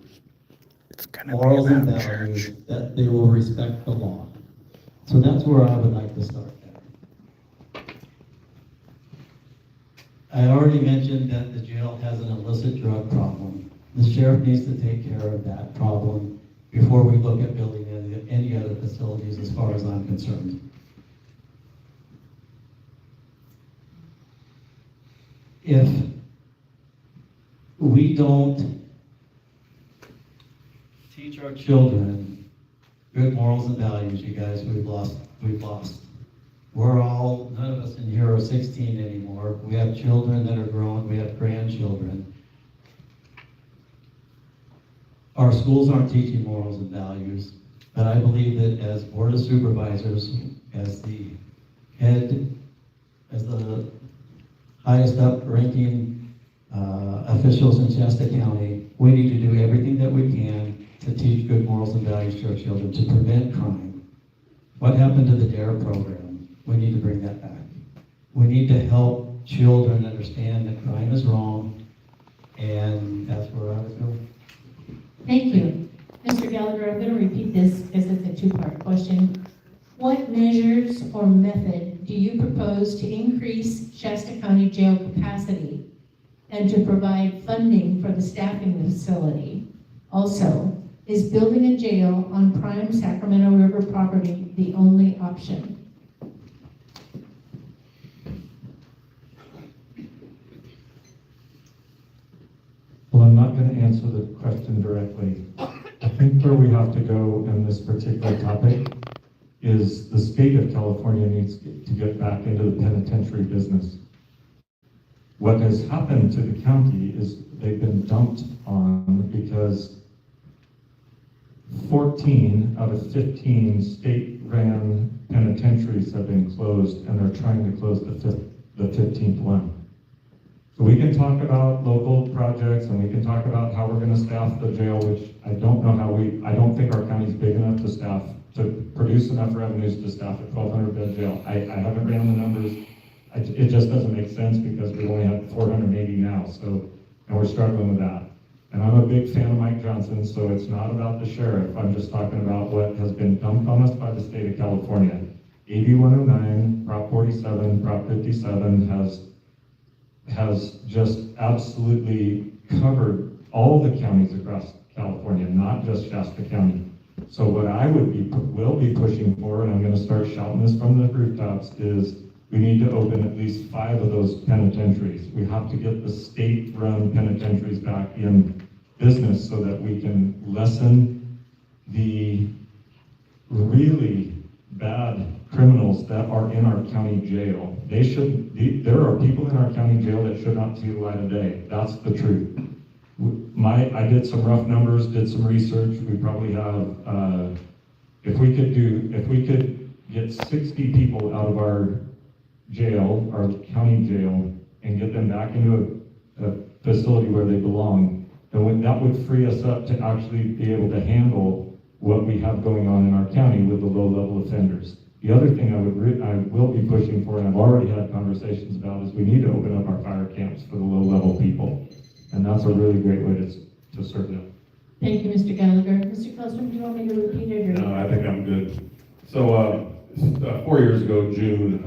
morals and values that they will respect the law? So that's where I would like to start there. I already mentioned that the jail has an illicit drug problem. The sheriff needs to take care of that problem before we look at building any other facilities, as far as I'm concerned. If we don't teach our children good morals and values, you guys, we've lost. We're all, none of us in here are 16 anymore. We have children that are grown, we have grandchildren. Our schools aren't teaching morals and values, but I believe that as Board of Supervisors, as the head, as the highest up ranking officials in Shasta County, we need to do everything that we can to teach good morals and values to our children, to prevent crime. What happened to the DARE program? We need to bring that back. We need to help children understand that crime is wrong, and that's where I was going. Thank you. Mr. Gallagher, I'm going to repeat this because it's a two-part question. What measures or method do you propose to increase Shasta County jail capacity and to provide funding for the staffing facility? Also, is building a jail on prime Sacramento River property the only option? Well, I'm not going to answer the question directly. I think where we have to go in this particular topic is the state of California needs to get back into the penitentiary business. What has happened to the county is they've been dumped on because 14 out of 15 state-ran penitentiaries have been closed, and they're trying to close the 15th one. So we can talk about local projects, and we can talk about how we're going to staff the jail, which I don't know how I don't think our county's big enough to staff, to produce enough revenues to staff a 1,200 bed jail. I haven't ran the numbers. It just doesn't make sense because we only have 480 now, so, and we're struggling with that. And I'm a big fan of Mike Johnson, so it's not about the sheriff. I'm just talking about what has been dumped on us by the state of California. AB 109, Prop 47, Prop 57 has just absolutely covered all the counties across California, not just Shasta County. So what I will be pushing for, and I'm going to start shouting this from the rooftops, is we need to open at least 5 of those penitentiaries. We have to get the state-run penitentiaries back in business so that we can lessen the really bad criminals that are in our county jail. There are people in our county jail that should not see the light of day. That's the truth. I did some rough numbers, did some research. We probably have, if we could get 60 people out of our jail, our county jail, and get them back into a facility where they belong, then that would free us up to actually be able to handle what we have going on in our county with the low-level offenders. The other thing I will be pushing for, and I've already had conversations about, is we need to open up our fire camps for the low-level people. And that's a really great way to serve them. Thank you, Mr. Gallagher. Mr. Klostrom, do you want me to repeat it? Or? No, I think I'm good. So 4 years ago, June,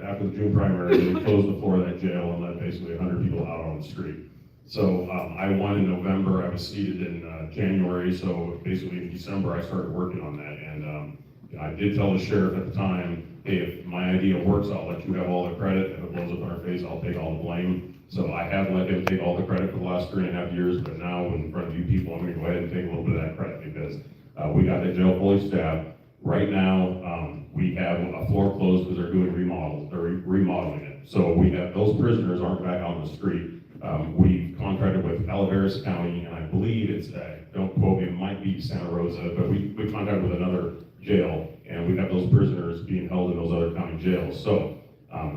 after the June primary, they closed the floor of that jail and let basically 100 people out on the street. So I won in November. I was seated in January. So basically in December, I started working on that. And I did tell the sheriff at the time, hey, if my idea works, I'll let you have all the credit. If it blows up in our face, I'll take all the blame. So I have let him take all the credit for the last 3.5 years, but now in front of you people, I'm going to go ahead and take a little bit of that credit because we got the jail fully staffed. Right now, we have a floor closed because they're doing remodels. They're remodeling it. So we have those prisoners aren't back on the street. We contracted with Calaveras County, and I believe it's, don't quote me, it might be Santa Rosa, but we contracted with another jail, and we have those prisoners being held in those other county jails. So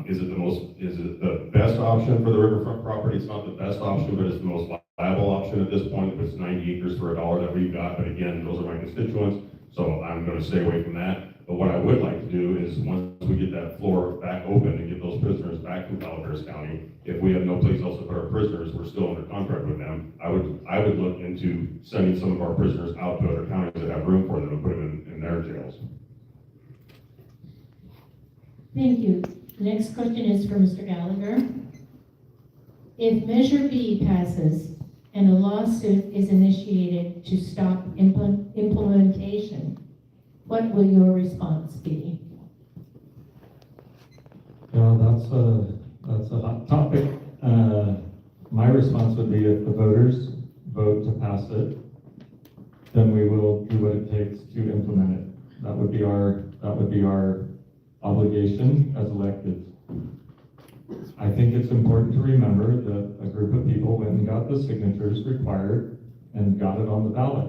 is it the best option for the riverfront property? It's not the best option, but it's the most viable option at this point. It's 90 acres for $1 that we've got, but again, those are my constituents, so I'm going to stay away from that. But what I would like to do is once we get that floor back open and get those prisoners back from Calaveras County, if we have no place else to put our prisoners, we're still under contract with them. I would look into sending some of our prisoners out to other counties that have room for them and put them in their jails. Thank you. The next question is for Mr. Gallagher. If Measure B passes and a lawsuit is initiated to stop implementation, what will your response be? That's a hot topic. My response would be if the voters vote to pass it, then we will do what it takes to implement it. That would be our obligation as elected. I think it's important to remember that a group of people went and got the signatures required and got it on the ballot.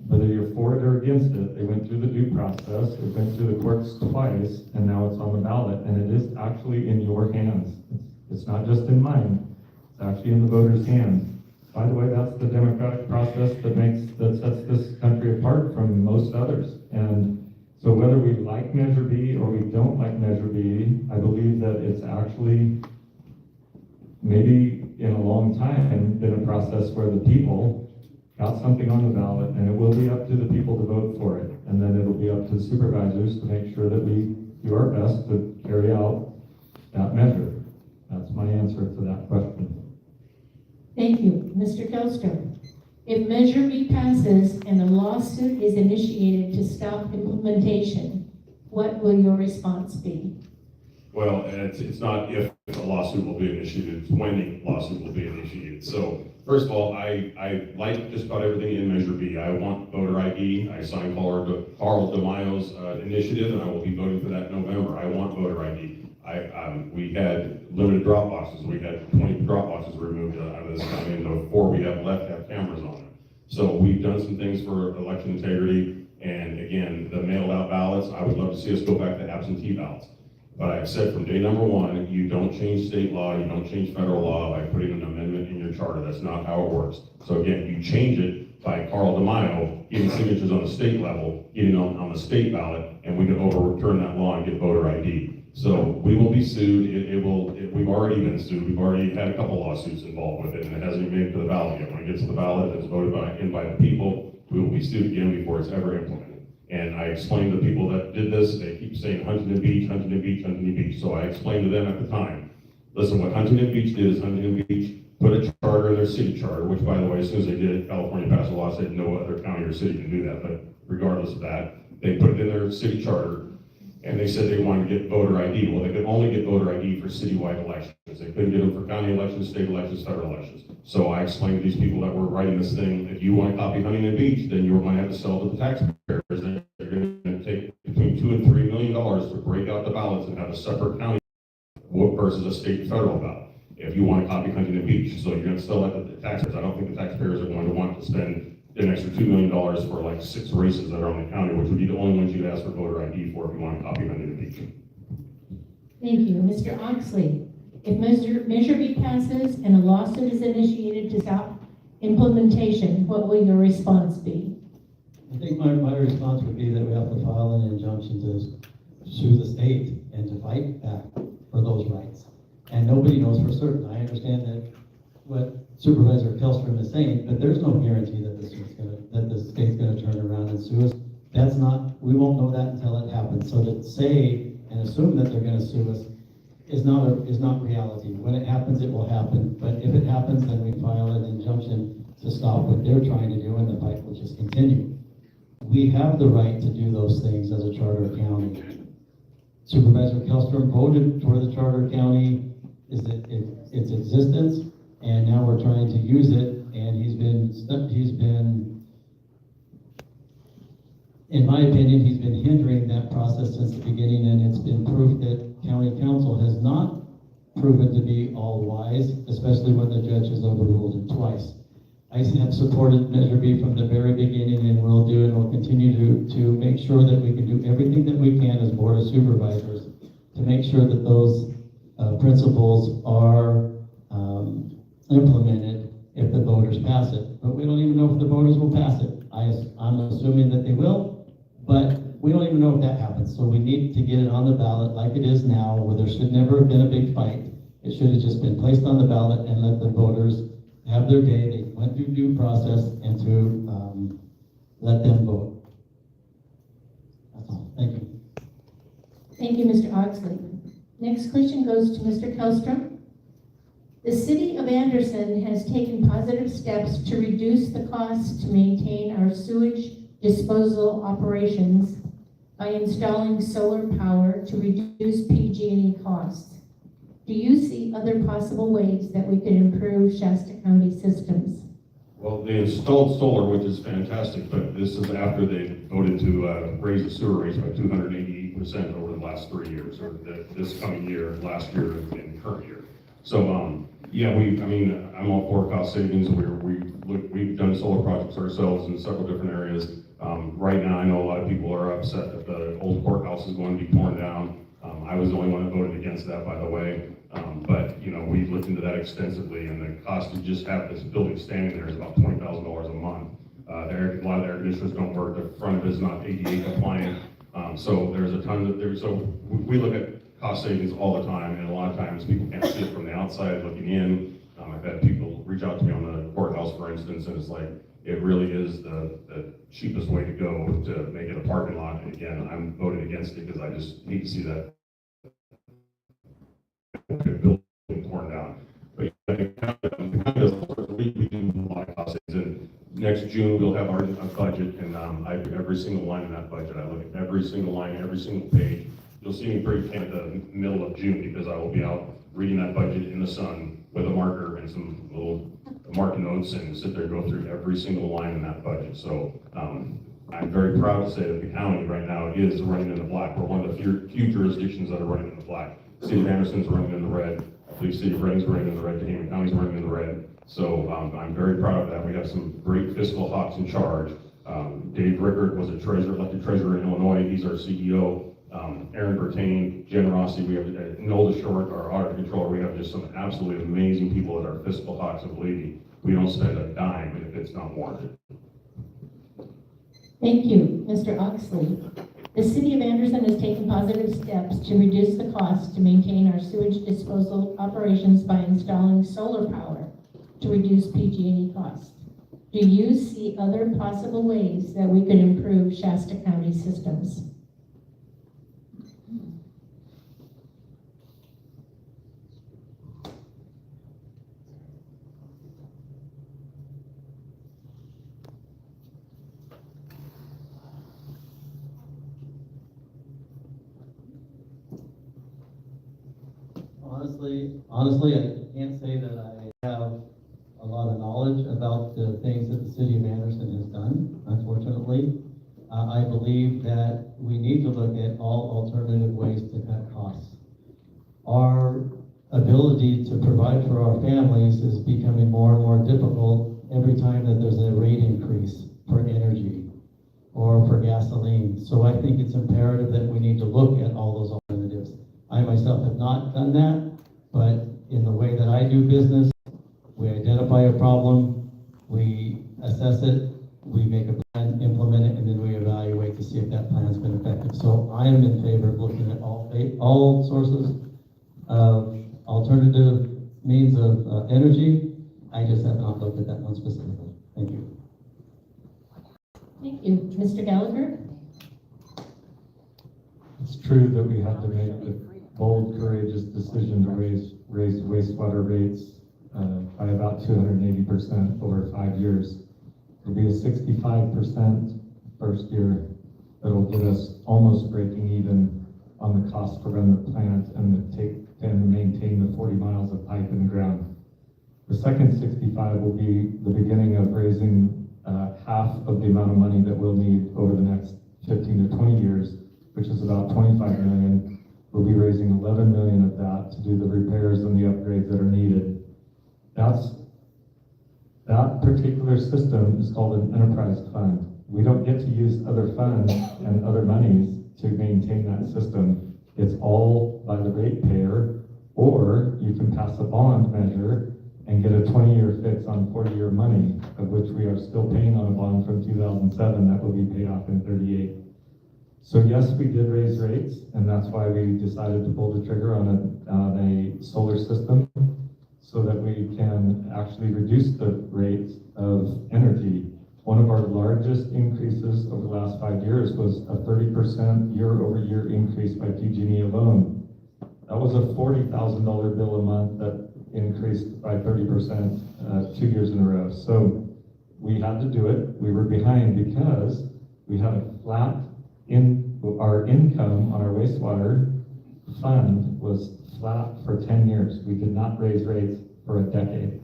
Whether you're for it or against it, they went through the due process, it went through the courts twice, and now it's on the ballot, and it is actually in your hands. It's not just in mine, it's actually in the voters' hands. By the way, that's the democratic process that sets this country apart from most others. And so whether we like Measure B or we don't like Measure B, I believe that it's actually maybe in a long time been a process where the people got something on the ballot, and it will be up to the people to vote for it. And then it'll be up to the supervisors to make sure that we do our best to carry out that measure. That's my answer to that question. Thank you. Mr. Kellstrom, if Measure B passes and a lawsuit is initiated to stop implementation, what will your response be? Well, it's not if a lawsuit will be initiated, it's when a lawsuit will be initiated. So, first of all, I like just about everything in Measure B. I want voter ID. I signed Carl DeMaio's initiative, and I will be voting for that in November. I want voter ID. We had limited drop boxes. We had 20 drop boxes removed out of this county, and the 4 we have left have cameras on them. So we've done some things for election integrity, and again, the mailed out ballots, I would love to see us go back to absentee ballots. But I've said from day number one, you don't change state law, you don't change federal law by putting an amendment in your charter. That's not how it works. So again, you change it by Carl DeMaio getting signatures on the state level, getting on the state ballot, and we can overturn that law and get voter ID. So we will be sued. We've already been sued. We've already had a couple lawsuits involved with it, and it hasn't even made it to the ballot yet. When it gets to the ballot and it's voted by the people, we will be sued again before it's ever implemented. And I explained to the people that did this, they keep saying Huntington Beach, Huntington Beach, Huntington Beach. So I explained to them at the time, listen, what Huntington Beach did is Huntington Beach put a charter in their city charter, which by the way, as soon as they did it, California passed a law saying no other county or city can do that. But regardless of that, they put it in their city charter, and they said they wanted to get voter ID. Well, they could only get voter ID for citywide elections. They couldn't get them for county elections, state elections, federal elections. So I explained to these people that were writing this thing, if you want to copy Huntington Beach, then you're going to have to sell to the taxpayers. They're going to take between $2 and $3 million to break out the ballots and have a separate county versus a state and federal ballot. If you want to copy Huntington Beach, so you're going to sell that to the taxpayers. I don't think the taxpayers are going to want to spend an extra $2 million for like 6 races that are on the county, which would be the only ones you'd ask for voter ID for if you want to copy Huntington Beach. Thank you. Mr. Oxley, if Measure B passes and a lawsuit is initiated to stop implementation, what will your response be? I think my response would be that we have to file an injunction to sue the state and to fight back for those rights. And nobody knows for certain. I understand that what Supervisor Kellstrom is saying, but there's no guarantee that the state's gonna turn around and sue us. That's not, we won't know that until it happens. So to say and assume that they're gonna sue us is not reality. When it happens, it will happen. But if it happens, then we file an injunction to stop what they're trying to do, and the fight will just continue. We have the right to do those things as a charter county. Supervisor Kellstrom voted for the charter county, its existence, and now we're trying to use it, and he's been, in my opinion, he's been hindering that process since the beginning, and it's been proof that county council has not proven to be all wise, especially when the judge has overruled it twice. I have supported Measure B from the very beginning, and will continue to make sure that we can do everything that we can as Board of Supervisors to make sure that those principles are implemented if the voters pass it. But we don't even know if the voters will pass it. I'm assuming that they will, but we don't even know if that happens. So we need to get it on the ballot like it is now, where there should never have been a big fight. It should have just been placed on the ballot and let the voters have their day. They went through due process, and to let them vote. That's all. Thank you. Thank you, Mr. Oxley. Next question goes to Mr. Kellstrom. The City of Anderson has taken positive steps to reduce the cost to maintain our sewage disposal operations by installing solar power to reduce PG&E costs. Do you see other possible ways that we could improve Shasta County systems? Well, they installed solar, which is fantastic, but this is after they voted to raise the sewer rates by 288% over the last 3 years, or this coming year, last year, and the current year. So, yeah, I'm all for cost savings. We've done solar projects ourselves in several different areas. Right now, I know a lot of people are upset that the old courthouse is going to be torn down. I was the only one that voted against that, by the way. But, we looked into that extensively, and the cost to just have this building standing there is about $20,000 a month. A lot of the air conditioners don't work. The front of it is not ADA compliant. So there's a ton of there. So we look at cost savings all the time, and a lot of times people can't see it from the outside looking in. I've had people reach out to me on the courthouse, for instance, and it's like, it really is the cheapest way to go to make it a parking lot. And again, I'm voting against it because I just hate to see that building torn down. But we do a lot of cost savings. And next June, we'll have our budget, and I do every single line in that budget. I look at every single line, every single page. You'll see me pretty at the middle of June because I will be out reading that budget in the sun with a marker and some little mark notes and sit there and go through every single line in that budget. So I'm very proud to say that the county right now is running in the black. We're one of the few jurisdictions that are running in the black. City of Anderson's running in the red. I believe City of Redding's running in the red. Dehaven County's running in the red. So I'm very proud of that. We have some great fiscal hawks in charge. Dave Rickard was elected treasurer in Illinois. He's our CEO. Aaron Bertain, Generosity, we have Nolda Short, our audit controller. We have just some absolutely amazing people at our fiscal hawks, and believe me, we don't spend a dime if it's not warranted. Thank you, Mr. Oxley. The City of Anderson has taken positive steps to reduce the cost to maintain our sewage disposal operations by installing solar power to reduce PG&E costs. Do you see other possible ways that we could improve Shasta County systems? Honestly, I can't say that I have a lot of knowledge about the things that the City of Anderson has done, unfortunately. I believe that we need to look at all alternative ways to cut costs. Our ability to provide for our families is becoming more and more difficult every time that there's a rate increase for energy or for gasoline. So I think it's imperative that we need to look at all those alternatives. I myself have not done that, but in the way that I do business, we identify a problem, we assess it, we make a plan, implement it, and then we evaluate to see if that plan's been effective. So I am in favor of looking at all sources of alternative means of energy. I just have not looked at that one specifically. Thank you. Thank you. Mr. Gallagher? It's true that we have to make the bold, courageous decision to raise wastewater rates by about 280% over 5 years. It'll be a 65% first year that will get us almost breaking even on the cost to run the plant and maintain the 40 miles of pipe in the ground. The second 65 will be the beginning of raising half of the amount of money that we'll need over the next 15 to 20 years, which is about 25 million. We'll be raising 11 million of that to do the repairs and the upgrades that are needed. That particular system is called an enterprise fund. We don't get to use other funds and other monies to maintain that system. It's all by the ratepayer, or you can pass a bond measure and get a 20-year fix on 40-year money, of which we are still paying on a bond from 2007 that will be paid off in 38. So yes, we did raise rates, and that's why we decided to pull the trigger on a solar system so that we can actually reduce the rates of energy. One of our largest increases over the last 5 years was a 30% year-over-year increase by PG&E alone. That was a $40,000 bill a month that increased by 30% 2 years in a row. So we had to do it. We were behind because we had a flat our income on our wastewater fund was flat for 10 years. We did not raise rates for a decade. It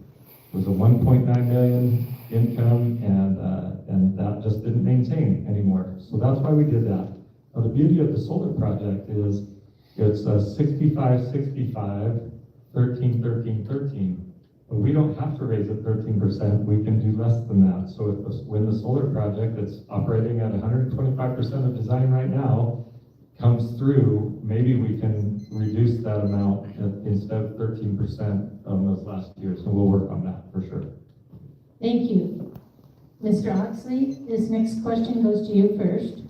was a 1.9 million income, and that just didn't maintain anymore. So that's why we did that. Now the beauty of the solar project is it's a 65, 65, 13, 13, 13. But we don't have to raise it 13%. We can do less than that. So when the solar project that's operating at 125% of design right now comes through, maybe we can reduce that amount instead of 13% on those last years. So we'll work on that for sure. Thank you. Mr. Oxley, this next question goes to you first.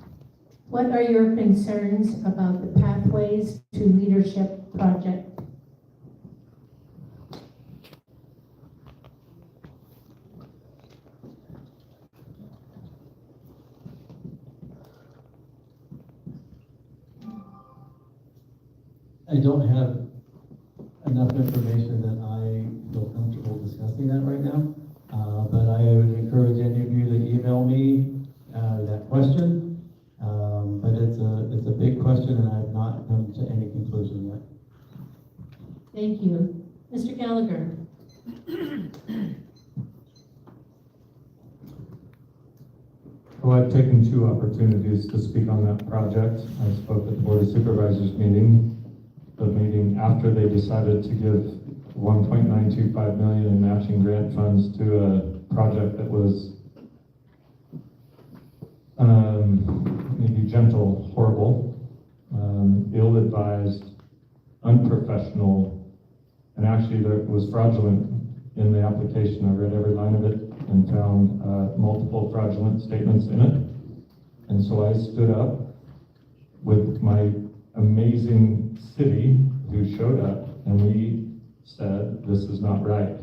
What are your concerns about the Pathways to Leadership project? I don't have enough information that I feel comfortable discussing that right now, but I would encourage any of you to email me that question. But it's a big question, and I have not come to any conclusion yet. Thank you. Mr. Gallagher. Well, I've taken 2 opportunities to speak on that project. I spoke at the Board of Supervisors meeting, the meeting after they decided to give $1.925 million in matching grant funds to a project that was maybe gentle, horrible, ill-advised, unprofessional, and actually there was fraudulent in the application. I read every line of it and found multiple fraudulent statements in it. And so I stood up with my amazing city who showed up, and we said, this is not right.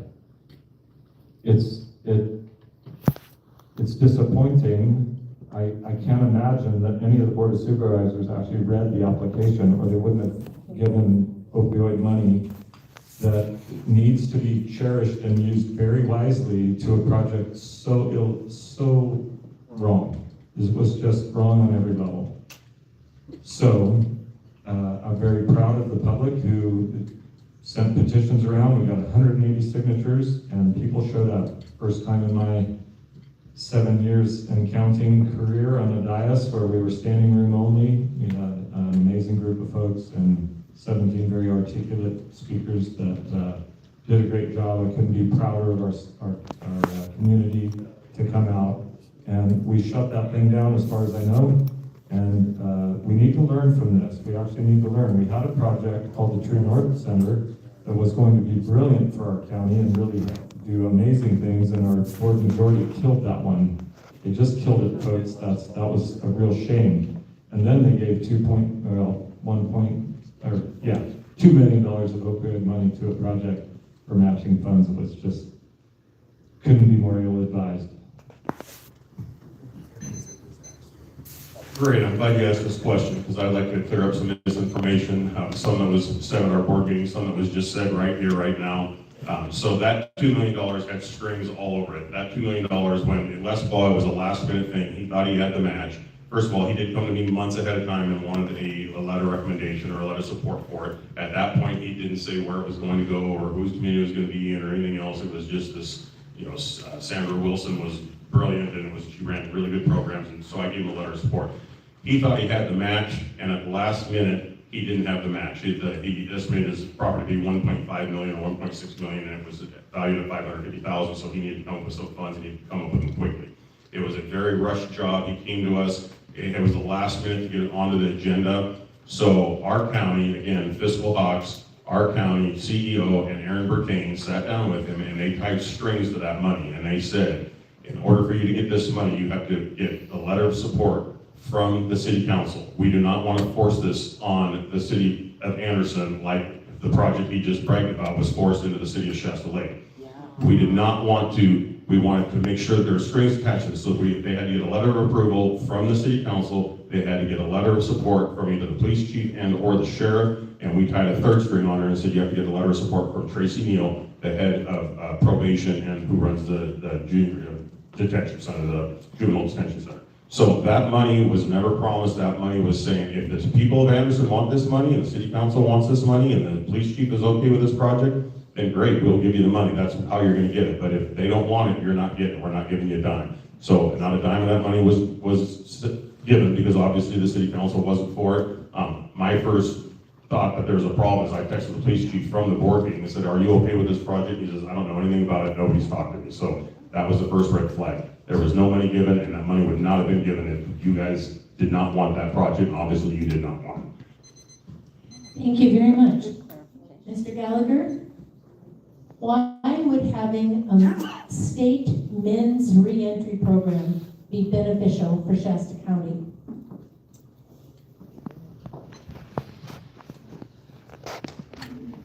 It's disappointing. I can't imagine that any of the Board of Supervisors actually read the application, or they wouldn't have given opioid money that needs to be cherished and used very wisely to a project so wrong. It was just wrong on every level. So I'm very proud of the public who sent petitions around. We got 180 signatures, and people showed up. First time in my 7 years and counting career on a dais where we were standing room only. We had an amazing group of folks and 17 very articulate speakers that did a great job. I couldn't be prouder of our community to come out. And we shut that thing down as far as I know. And we need to learn from this. We actually need to learn. We had a project called the True North Center that was going to be brilliant for our county and really do amazing things, and our board majority killed that one. They just killed it, folks. That was a real shame. And then they gave $2 million of opioid money to a project for matching funds. It was just, couldn't be more ill-advised. Great, I'm glad you asked this question, because I'd like to clear up some misinformation, some that was said at our board meeting, some that was just said right here, right now. So that $2 million had strings all over it. That $2 million, when Les Paul, it was a last minute thing, he thought he had the match. First of all, he did come to me months ahead of time and wanted a letter of recommendation or a letter of support for it. At that point, he didn't say where it was going to go or whose committee it was going to be in or anything else. It was just this, Sandra Wilson was brilliant, and she ran really good programs, and so I gave him a letter of support. He thought he had the match, and at the last minute, he didn't have the match. He estimated his property to be 1.5 million or 1.6 million, and it was valued at 550,000, so he needed to come up with some funds, and he needed to come up with them quickly. It was a very rushed job. He came to us. It was the last minute to get it onto the agenda. So our county, again, Fiscal Hawks, our county CEO and Aaron Bertain sat down with him, and they tied strings to that money, and they said, in order for you to get this money, you have to get a letter of support from the city council. We do not want to force this on the city of Anderson like the project he just bragged about was forced into the city of Shasta Lake. Yeah. We did not want to we wanted to make sure that there were strings attached to this. So they had to get a letter of approval from the city council, they had to get a letter of support from either the police chief and or the sheriff, and we tied a third string on there and said you have to get a letter of support from Tracy Neal, the head of probation and who runs the junior detention center, the juvenile detention center. So that money was never promised. That money was saying, if the people of Anderson want this money, and the city council wants this money, and the police chief is okay with this project, then great, we'll give you the money. That's how you're gonna get it. But if they don't want it, you're not getting it. We're not giving you a dime. So not a dime of that money was given, because obviously the city council wasn't for it. My first thought that there was a problem is I texted the police chief from the board meeting and said, are you okay with this project? He says, I don't know anything about it. Nobody's talked to me. So that was the first red flag. There was no money given, and that money would not have been given if you guys did not want that project. Obviously, you did not want it. Thank you very much. Mr. Gallagher, why would having a state men's reentry program be beneficial for Shasta County?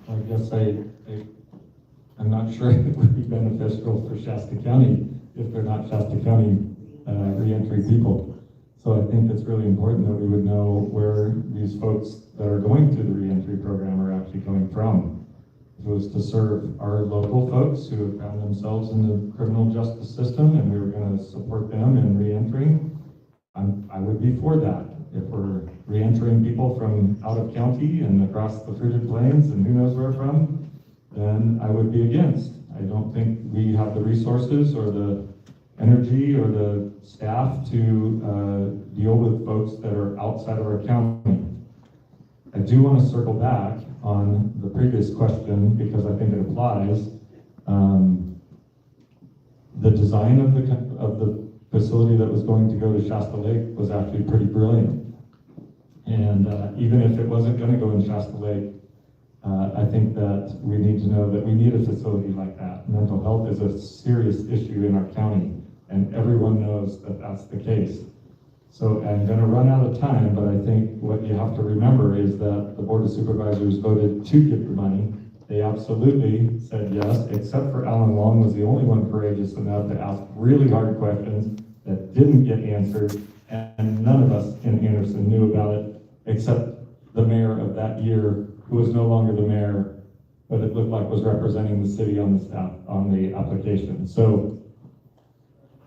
I guess I'm not sure it would be beneficial for Shasta County if they're not Shasta County reentry people. So I think it's really important that we would know where these folks that are going to the reentry program are actually coming from. If it was to serve our local folks who have found themselves in the criminal justice system and we were going to support them in reentering, I would be for that. If we're reentering people from out of county and across the frigid plains and who knows where from, then I would be against. I don't think we have the resources or the energy or the staff to deal with folks that are outside of our county. I do want to circle back on the previous question because I think it applies. The design of the facility that was going to go to Shasta Lake was actually pretty brilliant. And even if it wasn't going to go in Shasta Lake, I think that we need to know that we need a facility like that. Mental health is a serious issue in our county, and everyone knows that that's the case. So I'm going to run out of time, but I think what you have to remember is that the Board of Supervisors voted to give the money. They absolutely said yes, except for Alan Long was the only one courageous enough to ask really hard questions that didn't get answered, and none of us in Anderson knew about it, except the mayor of that year, who was no longer the mayor, but it looked like was representing the city on the staff, on the application. So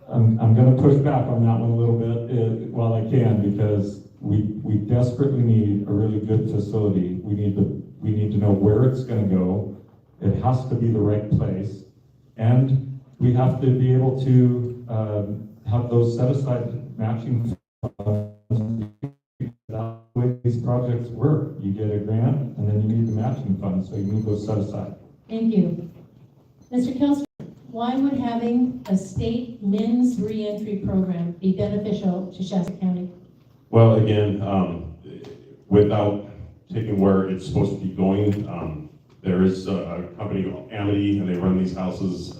I'm going to push back on that one a little bit while I can, because we desperately need a really good facility. We need to know where it's going to go. It has to be the right place, and we have to be able to have those set aside matching funds. That's the way these projects work. You get a grant, and then you need the matching funds, so you need those set aside. Thank you. Mr. Kelsey, why would having a state men's reentry program be beneficial to Shasta County? Well, again, without taking where it's supposed to be going, there is a company called Amity, and they run these houses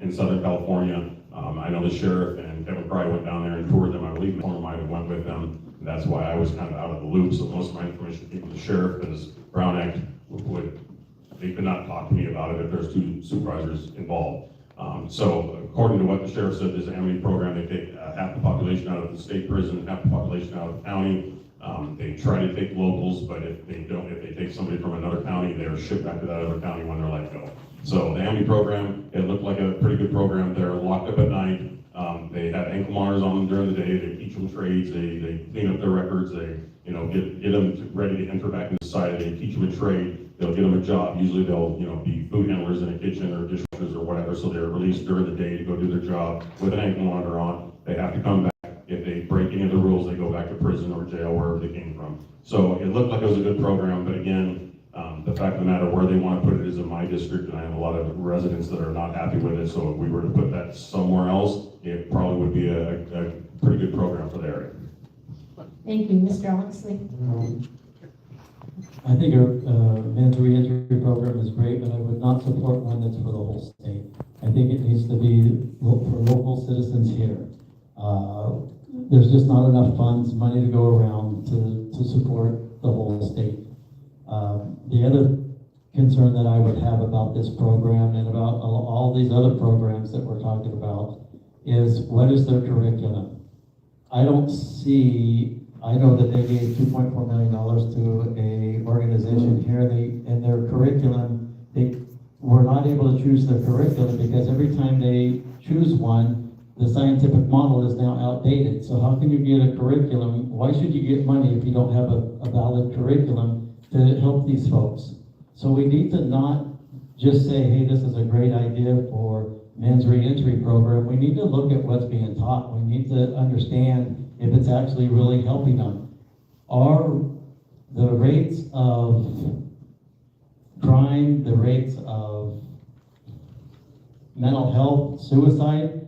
in Southern California. I know the sheriff and Kevin Fry went down there and toured them. I believe Corner might have went with them. That's why I was kind of out of the loop. So most of my information came from the sheriff, because Brown Act they could not talk to me about it if there's two supervisors involved. So according to what the sheriff said, this Amity program, they take half the population out of the state prison, half the population out of the county. They try to take locals, but if they take somebody from another county, they're shipped back to that other county when they're let go. So the Amity program, it looked like a pretty good program. They're locked up at night. They have ankle monitors on them during the day. They teach them trades. They clean up their records. They get them ready to enter back into society. They teach them a trade. They'll get them a job. Usually they'll be food handlers in a kitchen or dishwashers or whatever. So they're released during the day to go do their job with an ankle monitor on. They have to come back. If they break any of the rules, they go back to prison or jail, wherever they came from. So it looked like it was a good program, but again, the fact of the matter, where they want to put it is in my district, and I have a lot of residents that are not happy with it. So if we were to put that somewhere else, it probably would be a pretty good program for the area. Thank you. Mr. Oxley. I think a men's reentry program is great, but I would not support one that's for the whole state. I think it needs to be for local citizens here. There's just not enough funds, money to go around to support the whole state. The other concern that I would have about this program and about all these other programs that we're talking about is what is their curriculum? I don't see, I know that they gave $2.4 million to a organization here. In their curriculum, they were not able to choose their curriculum because every time they choose one, the scientific model is now outdated. So how can you get a curriculum? Why should you get money if you don't have a valid curriculum to help these folks? So we need to not just say, hey, this is a great idea for men's reentry program. We need to look at what's being taught. We need to understand if it's actually really helping them. Are the rates of crime, the rates of mental health, suicide,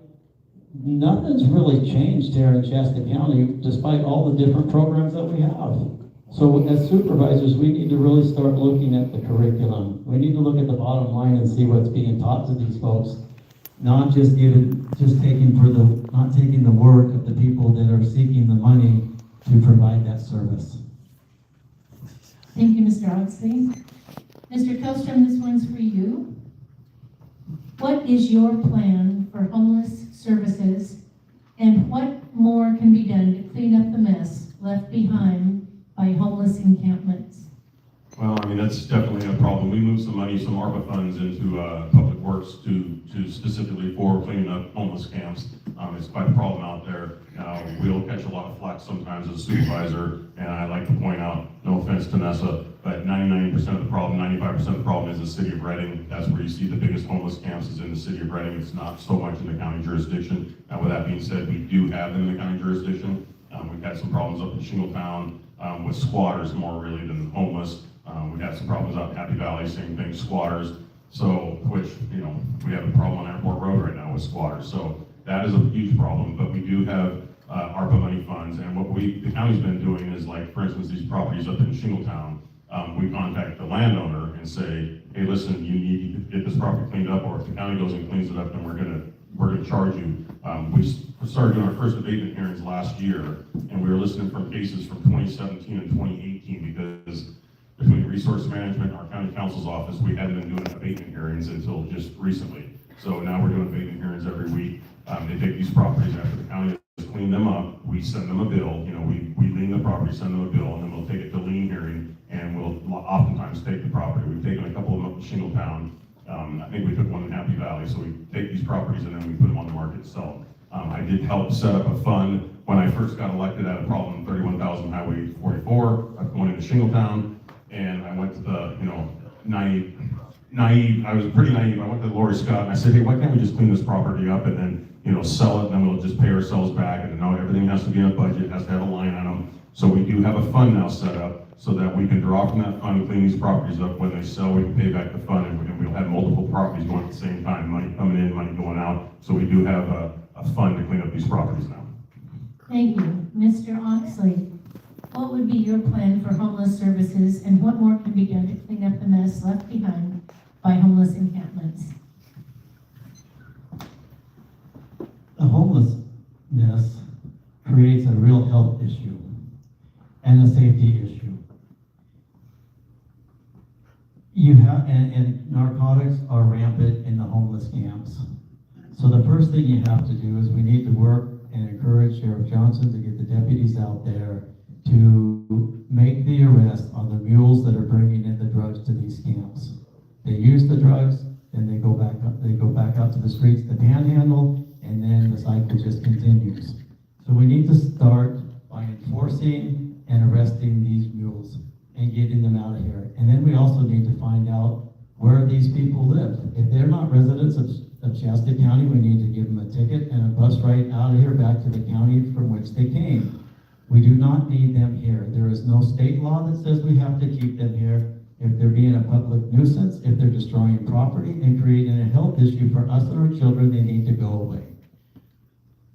nothing's really changed here in Shasta County despite all the different programs that we have. So as supervisors, we need to really start looking at the curriculum. We need to look at the bottom line and see what's being taught to these folks, not taking the work of the people that are seeking the money to provide that service. Thank you, Mr. Oxley. Mr. Kostrom, this one's for you. What is your plan for homeless services, and what more can be done to clean up the mess left behind by homeless encampments? Well, I mean, that's definitely a problem. We moved some money, some ARPA funds into Public Works to specifically for cleaning up homeless camps. It's quite a problem out there. We'll catch a lot of flack sometimes as a supervisor, and I like to point out, no offense to Nessa, but 99% of the problem, 95% of the problem is the city of Reading. That's where you see the biggest homeless camps is in the city of Reading. It's not so much in the county jurisdiction. With that being said, we do have them in the county jurisdiction. We've had some problems up in Shingletown with squatters more really than homeless. We've had some problems out in Happy Valley, same thing, squatters. So, which, you know, we have a problem on Airport Road right now with squatters. So that is a huge problem, but we do have ARPA money funds, and what the county's been doing is, like, for instance, these properties up in Shingletown, we contact the landowner and say, hey, listen, you need to get this property cleaned up, or if the county goes and cleans it up, then we're gonna charge you. We started doing our first abatement hearings last year, and we were listening from cases from 2017 and 2018 because between resource management and our county counsel's office, we hadn't been doing abatement hearings until just recently. So now we're doing abatement hearings every week. They take these properties after the county has cleaned them up. We send them a bill. You know, we lien the property, send them a bill, and then we'll take it to lien hearing, and we'll oftentimes take the property. We've taken a couple of them up in Shingletown. I think we took one in Happy Valley. So we take these properties and then we put them on the market and sell them. I did help set up a fund when I first got elected. I had a problem 31,000 Highway 44 going into Shingletown, and I went to the, you know, naive, I was pretty naive. I went to Lori Scott and I said, hey, why can't we just clean this property up and then, you know, sell it, and then we'll just pay ourselves back, and no, everything has to be in a budget, it has to have a line on them. So we do have a fund now set up so that we can draw from that fund and clean these properties up. When they sell, we can pay back the fund, and we'll have multiple properties going at the same time, money coming in, money going out. So we do have a fund to clean up these properties now. Thank you. Mr. Oxley, what would be your plan for homeless services, and what more can be done to clean up the mess left behind by homeless encampments? The homelessness creates a real health issue and a safety issue. And narcotics are rampant in the homeless camps. So the first thing you have to do is we need to work and encourage Sheriff Johnson to get the deputies out there to make the arrest on the mules that are bringing in the drugs to these camps. They use the drugs, then they go back out to the streets to panhandle, and then the cycle just continues. So we need to start by enforcing and arresting these mules and getting them out of here. And then we also need to find out where these people live. If they're not residents of Shasta County, we need to give them a ticket and a bus ride out of here back to the county from which they came. We do not need them here. There is no state law that says we have to keep them here. If they're being a public nuisance, if they're destroying property and creating a health issue for us and our children, they need to go away.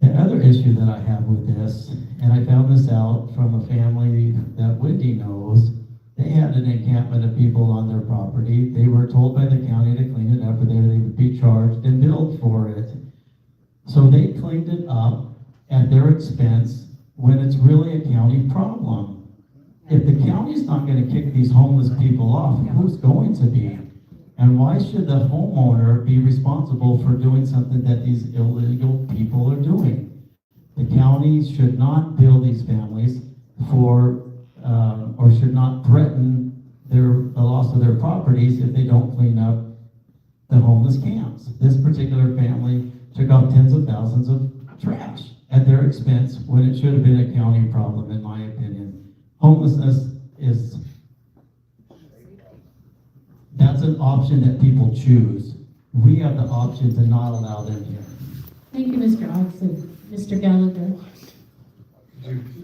The other issue that I have with this, and I found this out from a family that Wendy knows, they had an encampment of people on their property. They were told by the county to clean it up, or they would be charged and billed for it. So they cleaned it up at their expense when it's really a county problem. If the county's not going to kick these homeless people off, who's going to be? And why should the homeowner be responsible for doing something that these illegal people are doing? The county should not bill these families for, or should not threaten the loss of their properties if they don't clean up the homeless camps. This particular family took out tens of thousands of trash at their expense when it should have been a county problem, in my opinion. Homelessness is, that's an option that people choose. We have the option to not allow them here. Thank you, Mr. Oxley. Mr. Gallagher.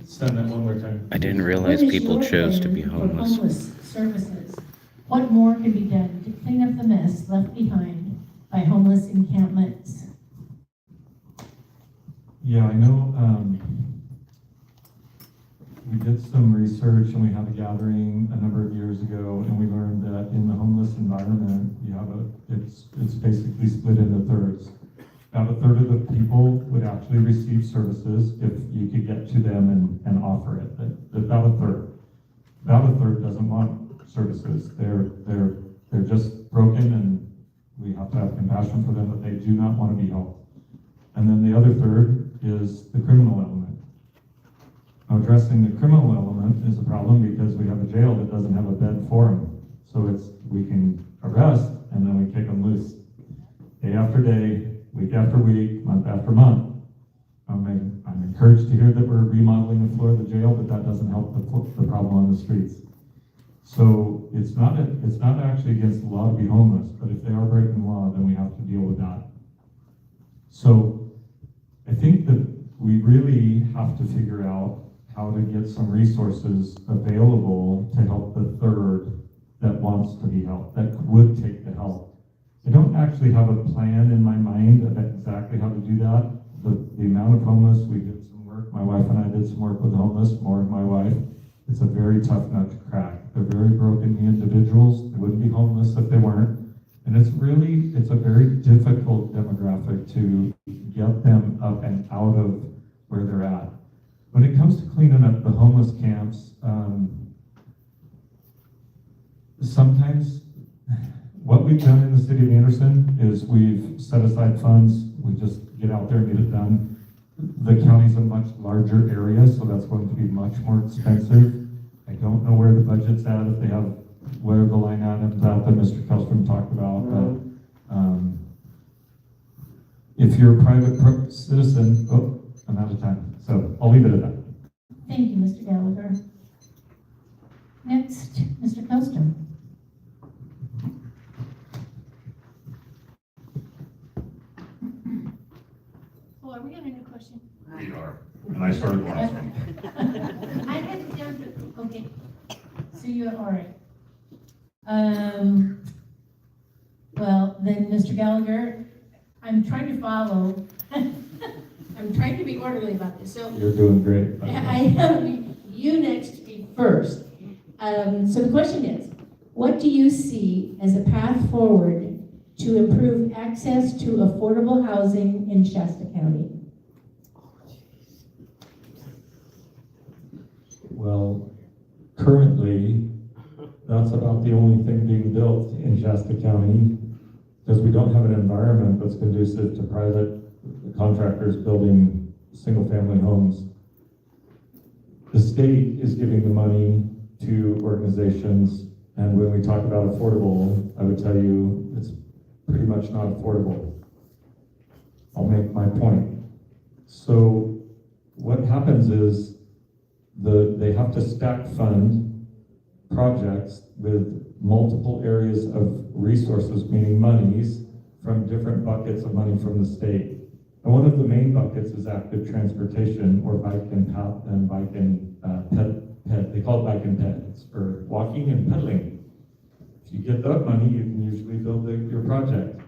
Send that one more time. I didn't realize What is people your chose to plan be for homeless. homeless services? What more can be done to clean up the mess left behind by homeless encampments? Yeah, I know, we did some research and we had a gathering a number of years ago, and we learned that in the homeless environment, you have it's basically split into thirds. About a third of the people would actually receive services if you could get to them and offer it. About a third. About a third doesn't want services. They're just broken, and we have to have compassion for them, but they do not want to be helped. And then the other third is the criminal element. Now, addressing the criminal element is a problem because we have a jail that doesn't have a bed for them. So we can arrest and then we kick them loose. Day after day, week after week, month after month. I'm encouraged to hear that we're remodeling the floor of the jail, but that doesn't help the problem on the streets. So it's not actually against the law to be homeless, but if they are breaking the law, then we have to deal with that. So I think that we really have to figure out how to get some resources available to help the third that wants to be helped, that would take the help. I don't actually have a plan in my mind of exactly how to do that. The amount of homeless, we did some work, my wife and I did some work with homeless, more than my wife. It's a very tough nut to crack. They're very broken individuals. They wouldn't be homeless if they weren't. And it's a very difficult demographic to get them up and out of where they're at. When it comes to cleaning up the homeless camps, sometimes what we've done in the city of Anderson is we've set aside funds. We just get out there and get it done. The county's a much larger area, so that's going to be much more expensive. I don't know where the budget's at, if they have where the line items out that Mr. Kellstrom talked about, but if you're a private citizen, I'm out of time, so I'll leave it at that. Thank you, Mr. Gallagher. Next, Mr. Kellstrom. Oh, are we on a new question? We are, and I started the last one. I had it down to, okay, so you're all right. Well, then, Mr. Gallagher, I'm trying to follow. I'm trying to be orderly about this, so. You're doing great. I have you next speak first. So the question is, what do you see as a path forward to improve access to affordable housing in Shasta County? Well, currently, that's about the only thing being built in Shasta County, because we don't have an environment that's conducive to private contractors building single-family homes. The state is giving the money to organizations, and when we talk about affordable, I would tell you it's pretty much not affordable. I'll make my point. So what happens is they have to stack fund projects with multiple areas of resources, meaning monies, from different buckets of money from the state. And one of the main buckets is active transportation, or bike and ped. They call it bike and ped. It's for walking and pedaling. If you get that money, you can usually build your project.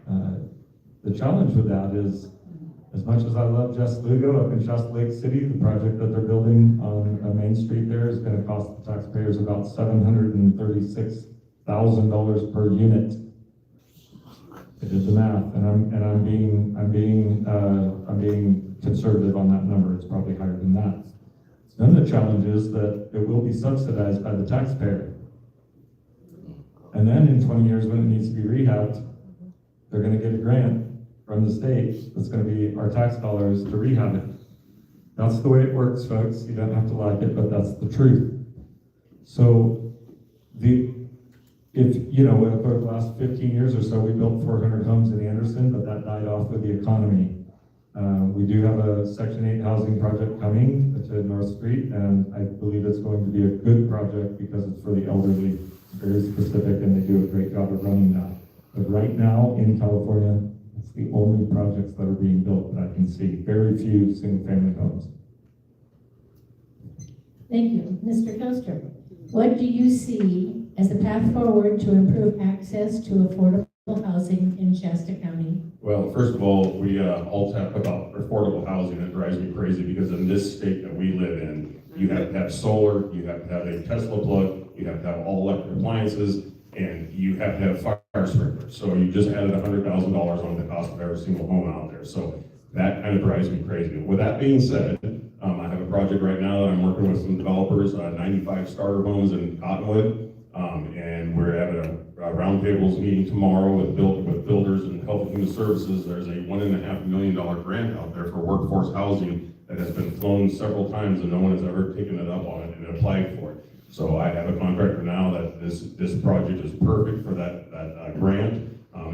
The challenge with that is, as much as I love Jess Lugo up in Shasta Lake City, the project that they're building on Main Street there is going to cost the taxpayers about $736,000 per unit. I did the math, and I'm being conservative on that number. It's probably higher than that. Then the challenge is that it will be subsidized by the taxpayer. And And then in 20 years, when it needs to be rehabbed, they're gonna get a grant from the state that's gonna be our tax dollars to rehab it. That's the way it works, folks. You don't have to like it, but that's the truth. So if over the last 15 years or so, we built 400 homes in Anderson, but that died off with the economy. We do have a Section 8 housing project coming to North Street, and I believe it's going to be a good project because it's for the elderly. It's very specific, and they do a great job of running that. But right now in California, it's the only projects that are being built that I can see. Very few single-family homes. Thank you. Mr. Koster, what do you see as a path forward to improve access to affordable housing in Shasta County? Well, first of all, we all talk about affordable housing. It drives me crazy because in this state that we live in, you have to have solar, you have to have a Tesla plug, you have to have all electric appliances, and you have to have fire sprinklers. So you just added $100,000 on the cost of every single home out there. So that kind of drives me crazy. With that being said, I have a project right now that I'm working with some developers, 95 starter homes in Cottonwood. And we're at a roundtables meeting tomorrow with builders and health and human services. There's a $1.5 million grant out there for workforce housing that has been flown several times and no one has ever taken it up on it and applied for it. So I have a contractor now that this project is perfect for that grant.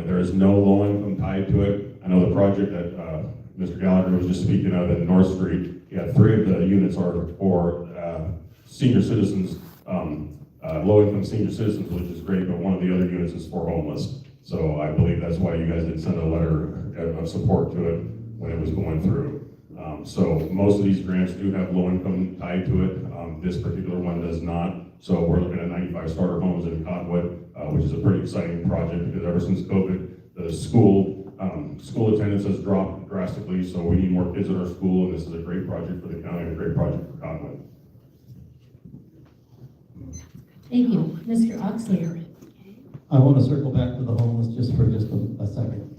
There is no low income tied to it. I know the project that Mr. Gallagher was just speaking of in North Street, 3 of the units are for senior citizens, low-income senior citizens, which is great, but one of the other units is for homeless. So I believe that's why you guys did send a letter of support to it when it was going through. So most of these grants do have low-income tied to it. This particular one does not. So we're looking at 95 starter homes in Cottonwood, which is a pretty exciting project because ever since COVID, the school attendance has dropped drastically, so we need more kids at our school, and this is a great project for the county and a great project for Cottonwood. Thank you. Mr. Oxley. I want to circle back to the homeless just for a second.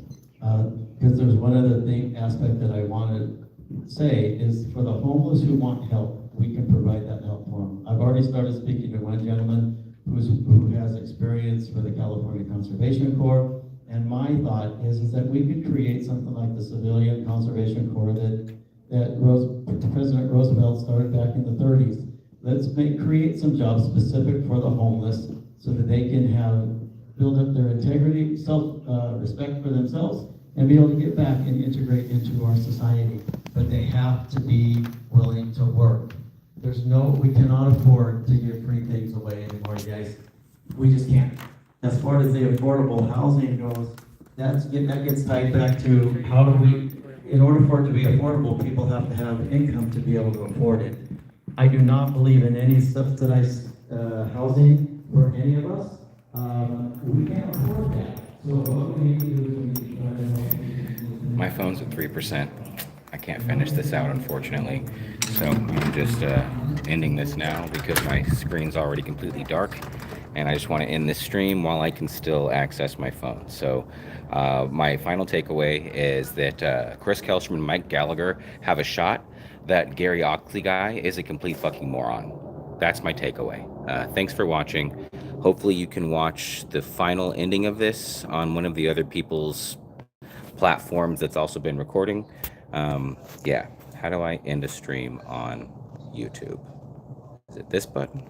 Because there's one other aspect that I want to say is for the homeless who want help, we can provide that help for them. I've already started speaking to one gentleman who has experience for the California Conservation Corps, and my thought is that we could create something like the Civilian Conservation Corps that President Roosevelt started back in the 30s. Let's create some jobs specific for the homeless so that they can build up their integrity, respect for themselves, and be able to get back and integrate into our society. But they have to be willing to work. We cannot afford to give free things away anymore, guys. We just can't. As far as the affordable housing goes, that gets tied back to how do we, in order for it to be affordable, people have to have income to be able to afford it. I do not believe in any subsidized housing for any of us. We can't afford that. So what we need to do is we need to try to help. My phone's at 3%. I can't finish this out, unfortunately. So I'm just ending this now because my screen's already completely dark. And I just want to end this stream while I can still access my phone. So my final takeaway is that Chris Kelsham and Mike Gallagher have a shot. That Gary Oxley guy is a complete fucking moron. That's my takeaway. Thanks for watching. Hopefully you can watch the final ending of this on one of the other people's platforms that's also been recording. Yeah, how do I end a stream on YouTube? Is it this button?